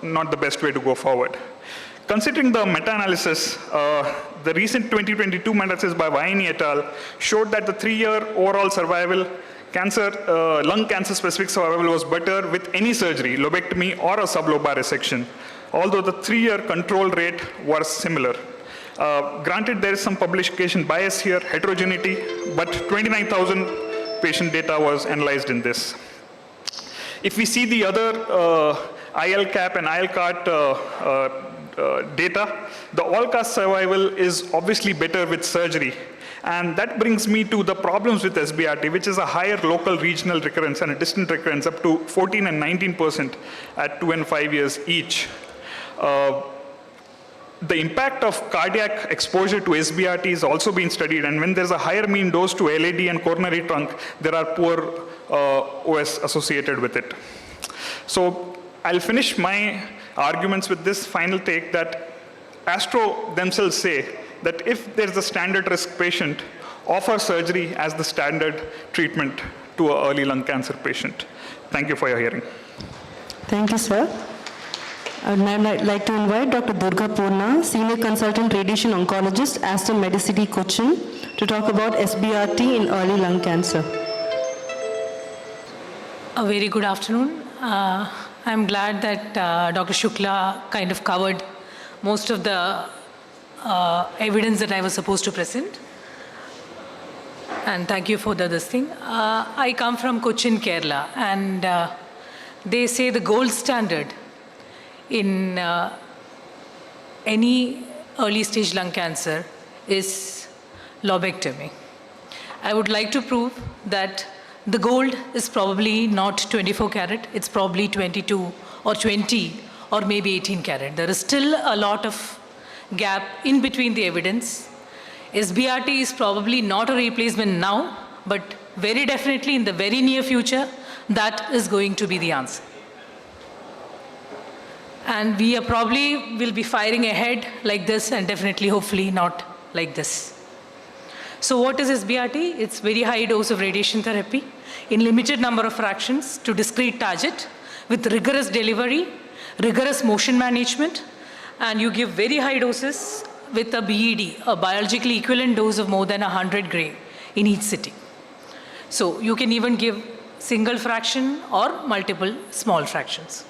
not the best way to go forward. Considering the meta-analysis, the recent 2022 meta-analysis by Vaini et al. Showed that the 3-year overall survival, lung cancer-specific survival was better with any surgery, lobectomy or a sublobar resection, although the 3-year control rate was similar. Granted, there is some publication bias here, heterogeneity, but 29,000 patient data was analyzed in this. If we see the other ILCAP and ILCART data, the all-cause survival is obviously better with surgery. And that brings me to the problems with SBRT, which is a higher local regional recurrence and a distant recurrence up to 14 and 19% at 2 and 5 years each. The impact of cardiac exposure to SBRT is also being studied, and when there's a higher mean dose to LAD and coronary trunk, there are poor OS associated with it. So I'll finish my arguments with this final take that Astro themselves say that if there's a standard risk patient, offer surgery as the standard treatment to an early lung cancer patient. Thank you for your hearing. Thank you, sir. I would now like to invite Dr. Durga Purna, Senior Consultant Radiation Oncologist, Aster Medicity, Cochin, to talk about SBRT in early lung cancer. A very good afternoon. I'm glad that Dr. Shukla kind of covered most of the evidence that I was supposed to present. And thank you for this thing. I come from Cochin, Kerala, and they say the gold standard in any early stage lung cancer is lobectomy. I would like to prove that the gold is probably not 24 carat, it's probably 22 or 20 or maybe 18 carat. There is still a lot of gap in between the evidence. SBRT is probably not a replacement now, but very definitely in the very near future, that is going to be the answer. And we are probably will be firing ahead like this and definitely, hopefully not like this. So what is SBRT? It's very high dose of radiation therapy in limited number of fractions to discrete target with rigorous delivery, rigorous motion management, and you give very high doses with a BED, a biologically equivalent dose of more than 100 gray in each sitting. So you can even give single fraction or multiple small fractions.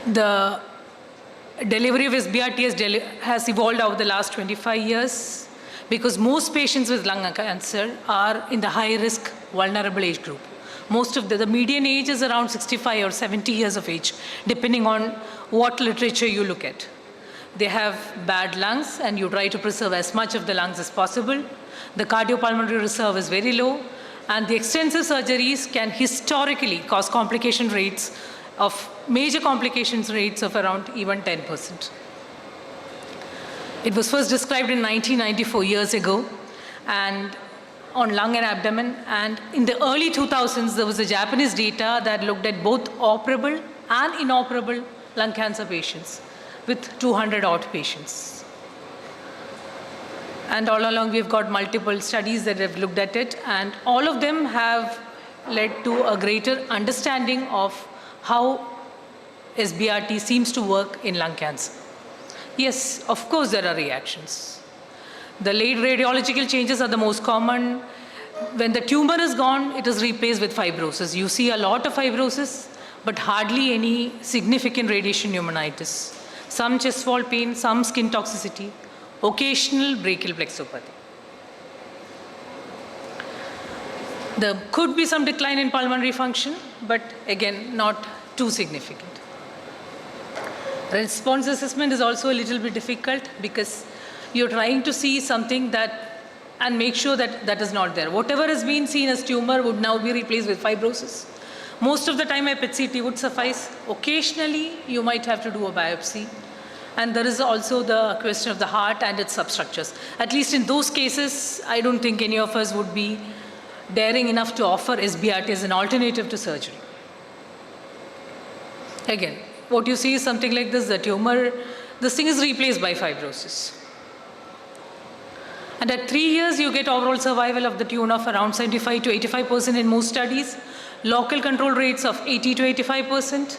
The delivery of SBRT has evolved over the last 25 years because most patients with lung cancer are in the high-risk, vulnerable age group. Most of the median age is around 65 or 70 years of age, depending on what literature you look at. They have bad lungs, and you try to preserve as much of the lungs as possible. The cardiopulmonary reserve is very low, and the extensive surgeries can historically cause complication rates of major complications rates of around even 10%. It was first described in 1994 years ago, and on lung and abdomen, and in the early 2000s there was a Japanese data that looked at both operable and inoperable lung cancer patients with 200 odd patients. And all along we've got multiple studies that have looked at it, and all of them have led to a greater understanding of how SBRT seems to work in lung cancer. Yes, of course there are reactions. The late radiological changes are the most common. When the tumor is gone, it is replaced with fibrosis. You see a lot of fibrosis, but hardly any significant radiation pneumonitis. Some chest wall pain, some skin toxicity, occasional brachial plexopathy. There could be some decline in pulmonary function, but again, not too significant. Response assessment is also a little bit difficult because you're trying to see something that and make sure that that is not there. Whatever has been seen as tumor would now be replaced with fibrosis. Most of the time a PET-CT would suffice. Occasionally you might have to do a biopsy. And there is also the question of the heart and its substructures. At least in those cases, I don't think any of us would be daring enough to offer SBRT as an alternative to surgery. Again, what you see is something like this, the tumor, this thing is replaced by fibrosis. And at 3 years, you get overall survival of the tune of around 75 to 85% in most studies, local control rates of 80 to 85%,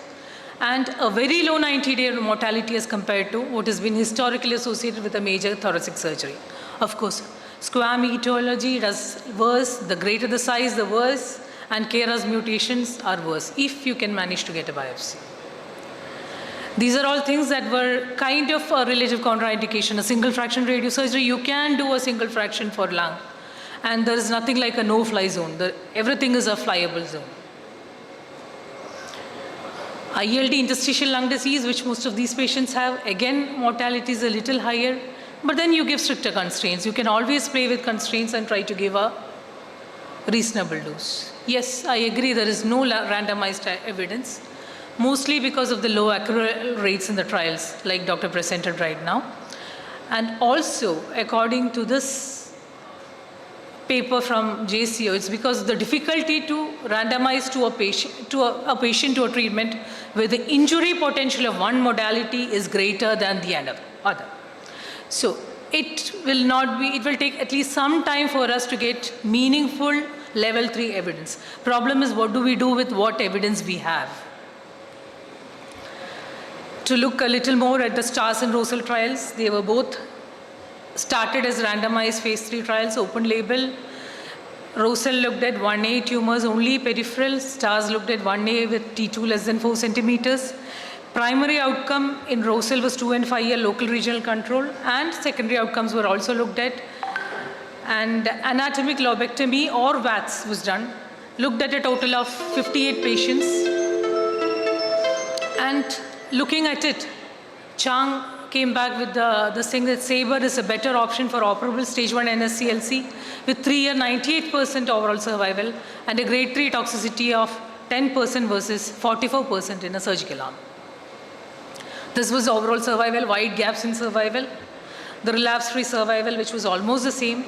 and a very low 90-day mortality as compared to what has been historically associated with a major thoracic surgery. Of course, squam etiology does worse, the greater the size, the worse, and KRAS mutations are worse, if you can manage to get a biopsy. These are all things that were kind of a relative contraindication. A single fraction radiosurgery, you can do a single fraction for lung. And there is nothing like a no-fly zone. Everything is a flyable zone. ILD, interstitial lung disease, which most of these patients have, again, mortality is a little higher, but then you give stricter constraints. You can always play with constraints and try to give a reasonable dose. Yes, I agree, there is no randomized evidence, mostly because of the low accrual rates in the trials, like Dr. presented right now. And also, according to this paper from JCO, it's because of the difficulty to randomize to a patient to a treatment where the injury potential of one modality is greater than the other. So it will take at least some time for us to get meaningful level 3 evidence. Problem is, what do we do with what evidence we have? To look a little more at the STARS and ROSAL trials, they were both started as randomized phase 3 trials, open label. ROSAL looked at 1A tumors only peripheral, STARS looked at 1A with T2 less than 4 centimeters. Primary outcome in ROSAL was 2 and 5 year local regional control, and secondary outcomes were also looked at. And anatomic lobectomy or VATS was done, looked at a total of 58 patients. And looking at it, Chang came back with this thing that SABRE is a better option for operable stage 1 NSCLC with 3-year 98% overall survival and a grade 3 toxicity of 10% versus 44% in a surgical arm. This was overall survival, wide gaps in survival, the relapse-free survival, which was almost the same.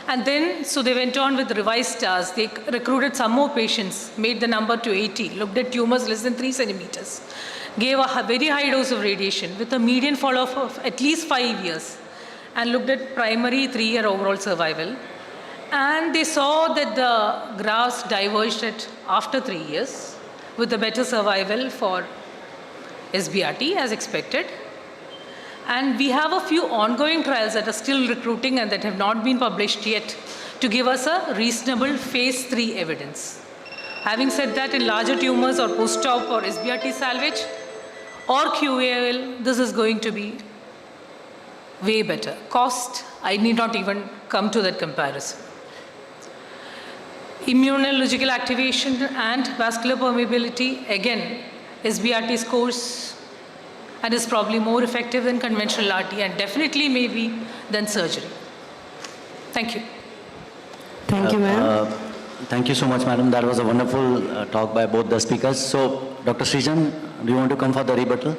And then, so they went on with revised STARS. They recruited some more patients, made the number to 80, looked at tumors less than 3 centimeters, gave a very high dose of radiation with a median follow-up of at least 5 years, and looked at primary 3-year overall survival. And they saw that the graphs diverged after 3 years with a better survival for SBRT as expected. And we have a few ongoing trials that are still recruiting and that have not been published yet to give us a reasonable phase 3 evidence. Having said that, in larger tumors or post-op or SBRT salvage or QAL, this is going to be way better. Cost, I need not even come to that comparison. Immunological activation and vascular permeability, again, SBRT scores and is probably more effective than conventional RT and definitely maybe than surgery. Thank you. Thank you, ma'am. Thank you so much, madam. That was a wonderful talk by both the speakers. So, Dr. Srijan, do you want to come for the rebuttal?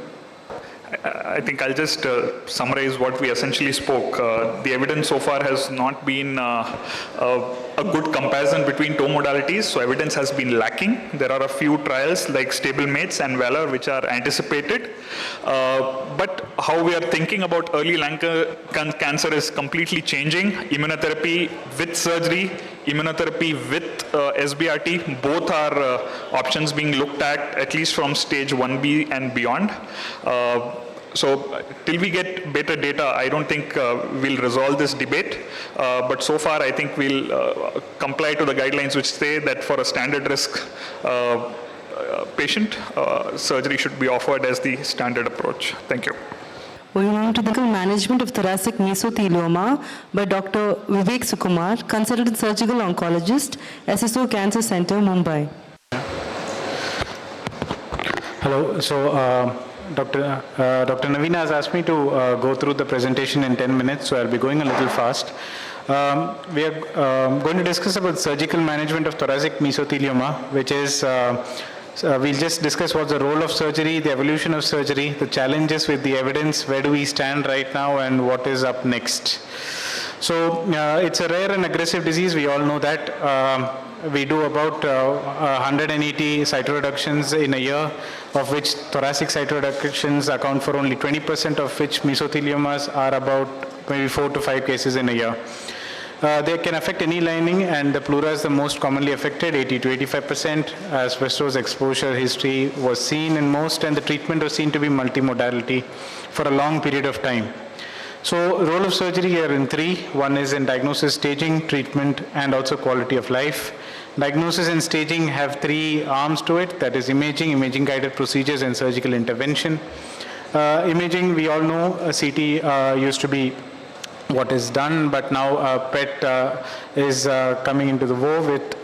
I think I'll just summarize what we essentially spoke. The evidence so far has not been a good comparison between two modalities, so evidence has been lacking. There are a few trials like Stablemates and Valor which are anticipated, but how we are thinking about early lung cancer is completely changing. Immunotherapy with surgery, immunotherapy with SBRT, both are options being looked at least from stage 1B and beyond. So till we get better data, I don't think we'll resolve this debate. But so far, I think we'll comply to the guidelines which say that for a standard risk patient, surgery should be offered as the standard approach. Thank you. Moving on to the management of thoracic mesothelioma by Dr. Vivek Sukumar, consultant surgical oncologist, SSO Cancer Center, Mumbai. Hello. So, Dr. Naveen has asked me to go through the presentation in 10 minutes, so I'll be going a little fast. We are going to discuss about surgical management of thoracic mesothelioma, which is, we'll just discuss what's the role of surgery, the evolution of surgery, the challenges with the evidence, where do we stand right now, and what is up next. So it's a rare and aggressive disease, we all know that. We do about 180 cytoreductions in a year, of which thoracic cytoreductions account for only 20%, of which mesotheliomas are about maybe 4 to 5 cases in a year. They can affect any lining, and the pleura is the most commonly affected, 80 to 85%. Asbestos exposure history was seen in most, and the treatment was seen to be multimodality for a long period of time. So role of surgery here in 3. One is in diagnosis, staging, treatment, and also quality of life. Diagnosis and staging have 3 arms to it, that is imaging, imaging-guided procedures, and surgical intervention. Imaging, we all know, CT used to be what is done, but now PET is coming into the war with,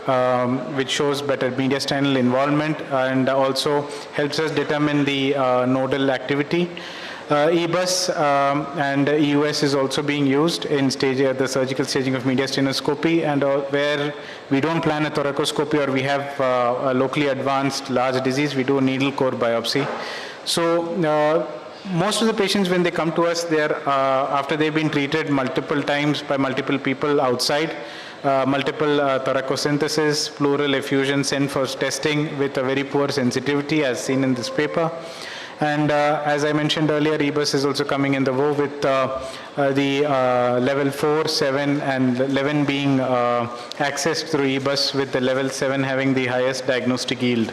which shows better mediastinal involvement and also helps us determine the nodal activity. EBUS and EUS is also being used in the surgical staging of mediastinoscopy, and where we don't plan a thoracoscopy or we have a locally advanced large disease, we do a needle core biopsy. So most of the patients, when they come to us, they're after they've been treated multiple times by multiple people outside, multiple thoracosynthesis, pleural effusion sent for testing with a very poor sensitivity as seen in this paper. And as I mentioned earlier, EBUS is also coming in the war with the level 4, 7 and 11 being accessed through EBUS, with the level 7 having the highest diagnostic yield.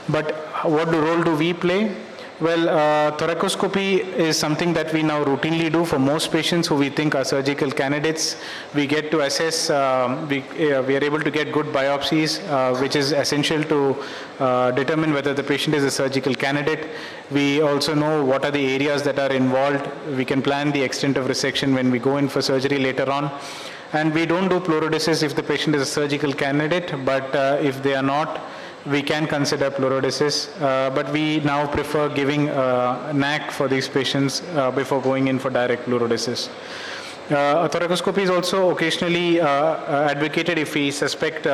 But what role do we play? Well, thoracoscopy is something that we now routinely do for most patients who we think are surgical candidates. We get to assess, we are able to get good biopsies, which is essential to determine whether the patient is a surgical candidate. We also know what are the areas that are involved. We can plan the extent of resection when we go in for surgery later on. And we don't do pleurodesis if the patient is a surgical candidate, but if they are not, we can consider pleurodesis, but we now prefer giving NAC for these patients before going in for direct pleurodesis. Thoracoscopy is also occasionally advocated if we suspect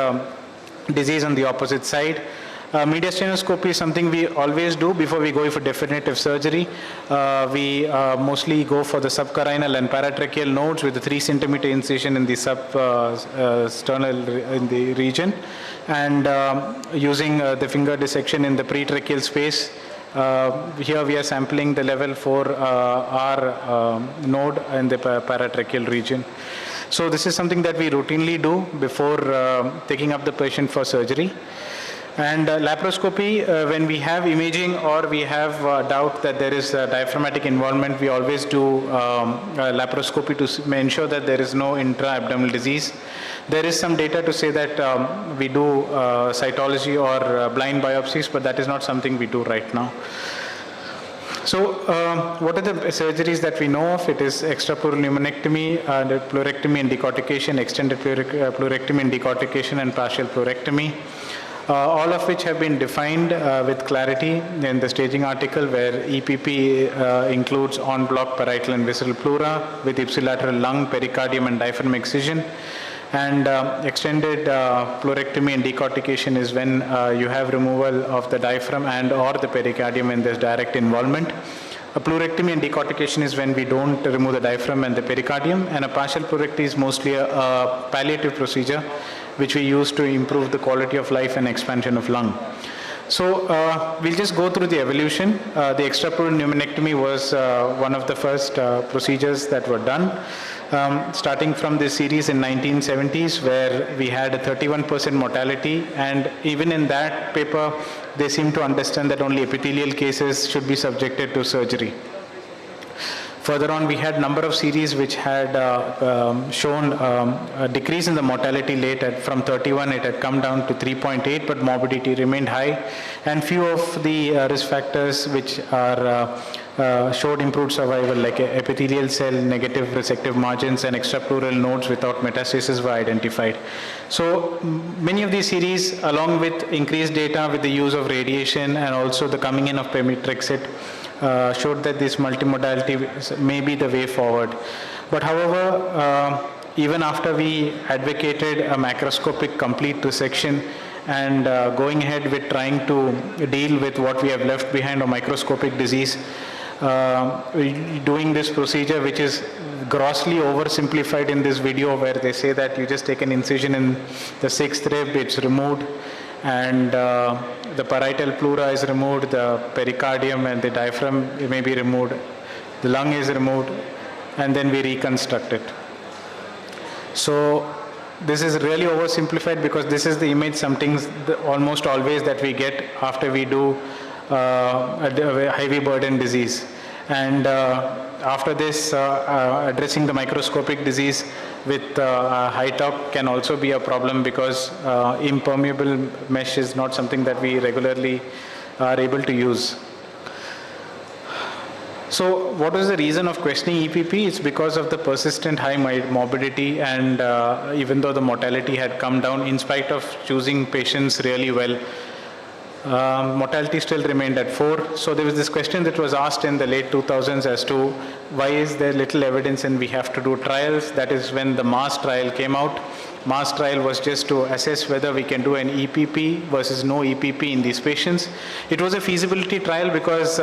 disease on the opposite side. Mediastinoscopy is something we always do before we go for definitive surgery. We mostly go for the subcarinal and paratracheal nodes with a 3 centimeter incision in the substernal in the region, and using the finger dissection in the pretracheal space. Here we are sampling the level 4 R node in the paratracheal region. So this is something that we routinely do before taking up the patient for surgery. And laparoscopy, when we have imaging or we have doubt that there is diaphragmatic involvement, we always do laparoscopy to ensure that there is no intra-abdominal disease. There is some data to say that we do cytology or blind biopsies, but that is not something we do right now. So what are the surgeries that we know of? It is extrapleural pneumonectomy, pleurectomy and decortication, extended pleurectomy and decortication, and partial pleurectomy. All of which have been defined with clarity in the staging article, where EPP includes en bloc parietal and visceral pleura with ipsilateral lung, pericardium and diaphragm excision. And extended pleurectomy and decortication is when you have removal of the diaphragm and or the pericardium when there's direct involvement. A pleurectomy and decortication is when we don't remove the diaphragm and the pericardium, and a partial pleurectomy is mostly a palliative procedure which we use to improve the quality of life and expansion of lung. So we'll just go through the evolution. The extrapleural pneumonectomy was one of the first procedures that were done, starting from this series in 1970s, where we had a 31% mortality, and even in that paper they seem to understand that only epithelial cases should be subjected to surgery. Further on, we had number of series which had shown a decrease in the mortality rate. From 31, it had come down to 3.8, but morbidity remained high. And few of the risk factors which are showed improved survival, like epithelial cell, negative resective margins, and extrapleural nodes without metastasis were identified. So many of these series, along with increased data with the use of radiation and also the coming in of pemetrexed, showed that this multimodality may be the way forward. But however, even after we advocated a macroscopic complete resection and going ahead with trying to deal with what we have left behind, a microscopic disease, doing this procedure, which is grossly oversimplified in this video, where they say that you just take an incision in the 6th rib, it's removed, and the parietal pleura is removed, the pericardium and the diaphragm may be removed, the lung is removed, and then we reconstruct it. So this is really oversimplified, because this is the image almost always that we get after we do a heavy burden disease. And after this, addressing the microscopic disease with high torque can also be a problem, because impermeable mesh is not something that we regularly are able to use. So what was the reason of questioning EPP? It's because of the persistent high morbidity, and even though the mortality had come down, in spite of choosing patients really well, mortality still remained at 4. So there was this question that was asked in the late 2000s as to why is there little evidence and we have to do trials. That is when the MAS trial came out. MAS trial was just to assess whether we can do an EPP versus no EPP in these patients. It was a feasibility trial because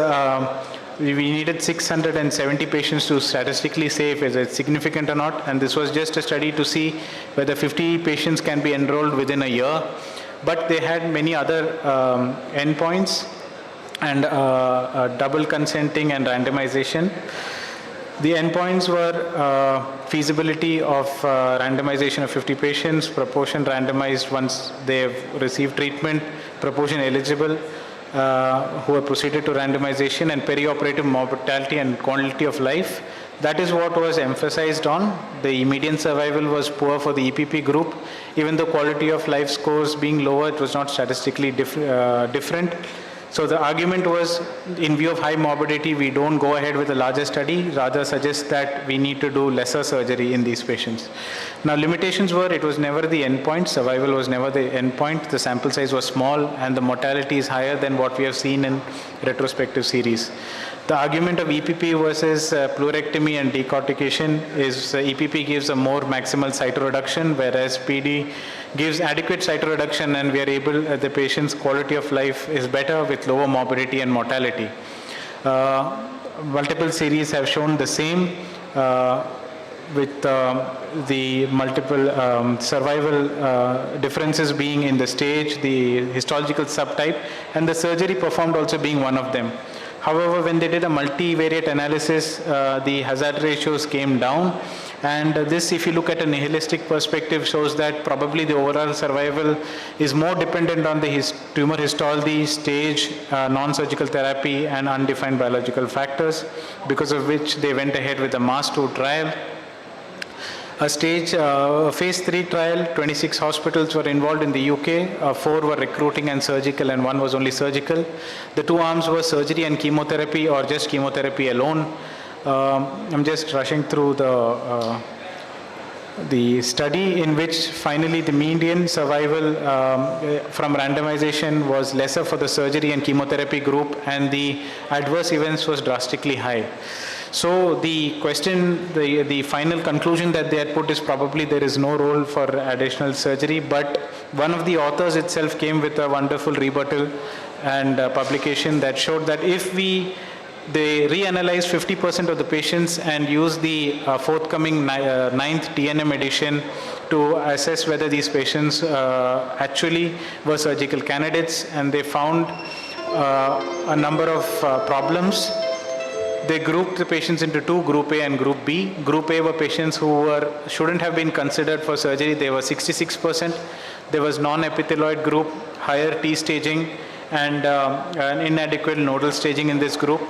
we needed 670 patients to statistically say if it's significant or not, and this was just a study to see whether 50 patients can be enrolled within a year. But they had many other endpoints, and double consenting and randomization. The endpoints were feasibility of randomization of 50 patients, proportion randomized once they have received treatment, proportion eligible who are proceeded to randomization, and perioperative mortality and quality of life. That is what was emphasized on. The median survival was poor for the EPP group. Even though quality of life scores being lower, it was not statistically different. So the argument was, in view of high morbidity, we don't go ahead with a larger study, rather suggest that we need to do lesser surgery in these patients. Now limitations were, it was never the endpoint, survival was never the endpoint, the sample size was small, and the mortality is higher than what we have seen in retrospective series. The argument of EPP versus pleurectomy and decortication is EPP gives a more maximal cytoreduction, whereas PD gives adequate cytoreduction, and we are able, the patient's quality of life is better with lower morbidity and mortality. Multiple series have shown the same with the multiple survival differences being in the stage, the histological subtype, and the surgery performed also being one of them. However, when they did a multivariate analysis, the hazard ratios came down, and this, if you look at a nihilistic perspective, shows that probably the overall survival is more dependent on the tumor histology, stage, non-surgical therapy, and undefined biological factors, because of which they went ahead with the MAS-2 trial. A phase 3 trial, 26 hospitals were involved in the UK, 4 were recruiting and surgical, and 1 was only surgical. The 2 arms were surgery and chemotherapy, or just chemotherapy alone. I'm just rushing through the study, in which finally the median survival from randomization was lesser for the surgery and chemotherapy group, and the adverse events was drastically high. So the question, the final conclusion that they had put is probably there is no role for additional surgery, but one of the authors itself came with a wonderful rebuttal and publication that showed that if they reanalyzed 50% of the patients and used the forthcoming 9th TNM edition to assess whether these patients actually were surgical candidates, and they found a number of problems. They grouped the patients into 2, Group A and Group B. Group A were patients who shouldn't have been considered for surgery. They were 66%. There was non-epithelioid group, higher T staging, and an inadequate nodal staging in this group.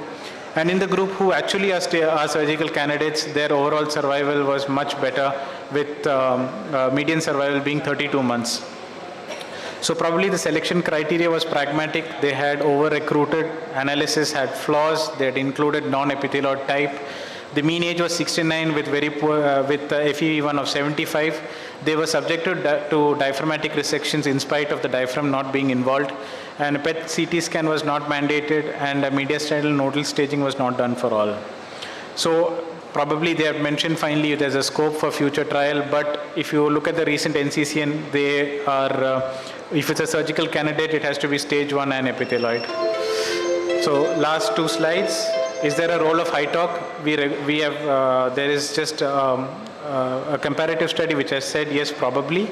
And in the group who actually are surgical candidates, their overall survival was much better, with median survival being 32 months. So probably the selection criteria was pragmatic. They had over-recruited, analysis had flaws, they had included non-epithelioid type. The mean age was 69 with very poor, with FEV1 of 75. They were subjected to diaphragmatic resections in spite of the diaphragm not being involved. And a PET CT scan was not mandated, and a mediastinal nodal staging was not done for all. So probably they have mentioned finally there's a scope for future trial, but if you look at the recent NCCN, they are, if it's a surgical candidate, it has to be stage 1 and epithelioid. So last 2 slides. Is there a role of HITOC? We have, there is just a comparative study which has said yes, probably.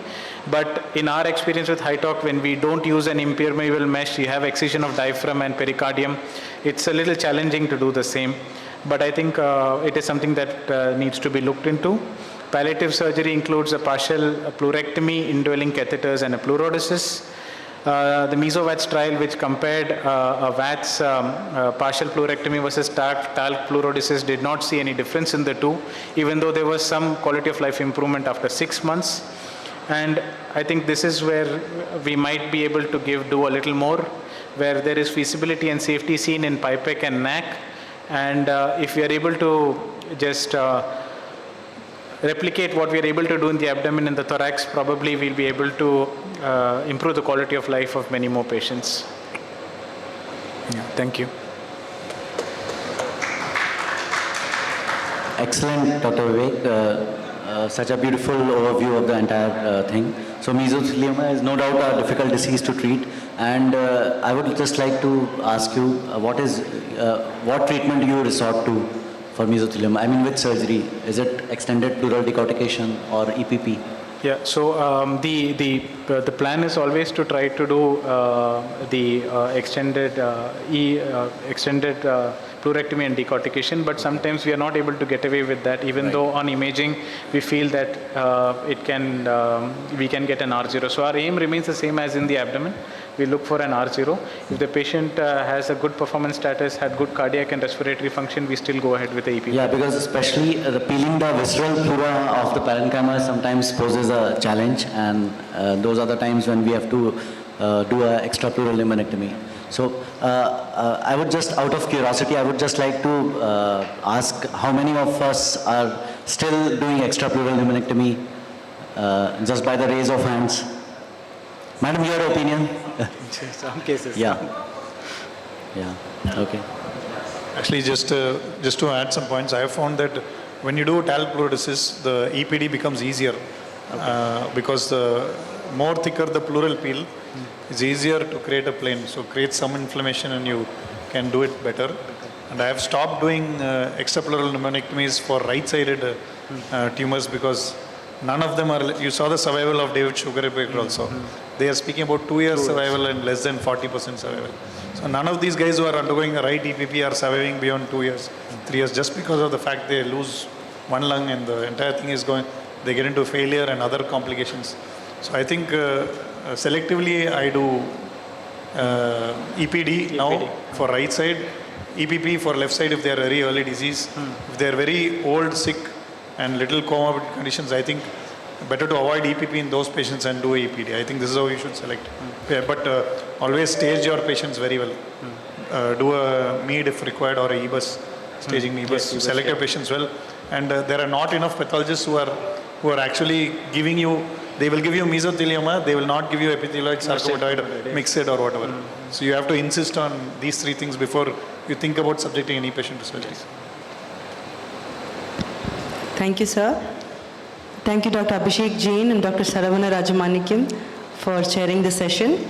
But in our experience with HITOC, when we don't use an impermeable mesh, you have excision of diaphragm and pericardium. It's a little challenging to do the same. But I think it is something that needs to be looked into. Palliative surgery includes a partial pleurectomy, indwelling catheters, and a pleurodesis. The MesoVATS trial, which compared a VATS partial pleurectomy versus talc pleurodesis, did not see any difference in the two, even though there was some quality of life improvement after 6 months. And I think this is where we might be able to do a little more, where there is feasibility and safety seen in PIPEC and NAC. And if we are able to just replicate what we are able to do in the abdomen and the thorax, probably we'll be able to improve the quality of life of many more patients. Yeah, thank you. Excellent, Dr. Vivek. Such a beautiful overview of the entire thing. So mesothelioma is no doubt a difficult disease to treat, and I would just like to ask you, what treatment do you resort to for mesothelioma? I mean, with surgery, is it extended pleural decortication or EPP? Yeah, so the plan is always to try to do the extended pleurectomy and decortication, but sometimes we are not able to get away with that, even though on imaging we feel that we can get an R0. So our aim remains the same as in the abdomen. We look for an R0. If the patient has a good performance status, had good cardiac and respiratory function, we still go ahead with the EPP. Yeah, because especially peeling the visceral pleura of the parenchyma sometimes poses a challenge, and those are the times when we have to do an extrapleural lymphadenectomy. So I would just, out of curiosity, I would just like to ask how many of us are still doing extrapleural lymphadenectomy just by the raise of hands? Madam, your opinion? Some cases. Yeah. Yeah. Okay. Actually, just to add some points, I have found that when you do talc pleurodesis, the EPD becomes easier because the more thicker the pleural peel, it's easier to create a plane. So create some inflammation and you can do it better. And I have stopped doing extrapleural pneumonectomies for right-sided tumors because none of them are, you saw the survival of David Sugar also. They are speaking about 2 years survival and less than 40% survival. So none of these guys who are undergoing a right EPP are surviving beyond 2 years, 3 years, just because of the fact they lose one lung and the entire thing is going, they get into failure and other complications. So I think selectively I do EPD now for right side, EPP for left side if they are very early disease. If they are very old, sick and little comorbid conditions, I think better to avoid EPP in those patients and do EPD. I think this is how you should select. Yeah, but always stage your patients very well. Do a MED if required or a EBUS, staging EBUS. Yes, select your patients well. And there are not enough pathologists who are actually giving you, they will give you mesothelioma, they will not give you epithelioid, sarcomatoid, mixed or whatever. So you have to insist on these 3 things before you think about subjecting any patient to surgery. Thank you, sir. Thank you, Dr. Abhishek Jain and Dr. Saravana Rajamanikyam for chairing the session.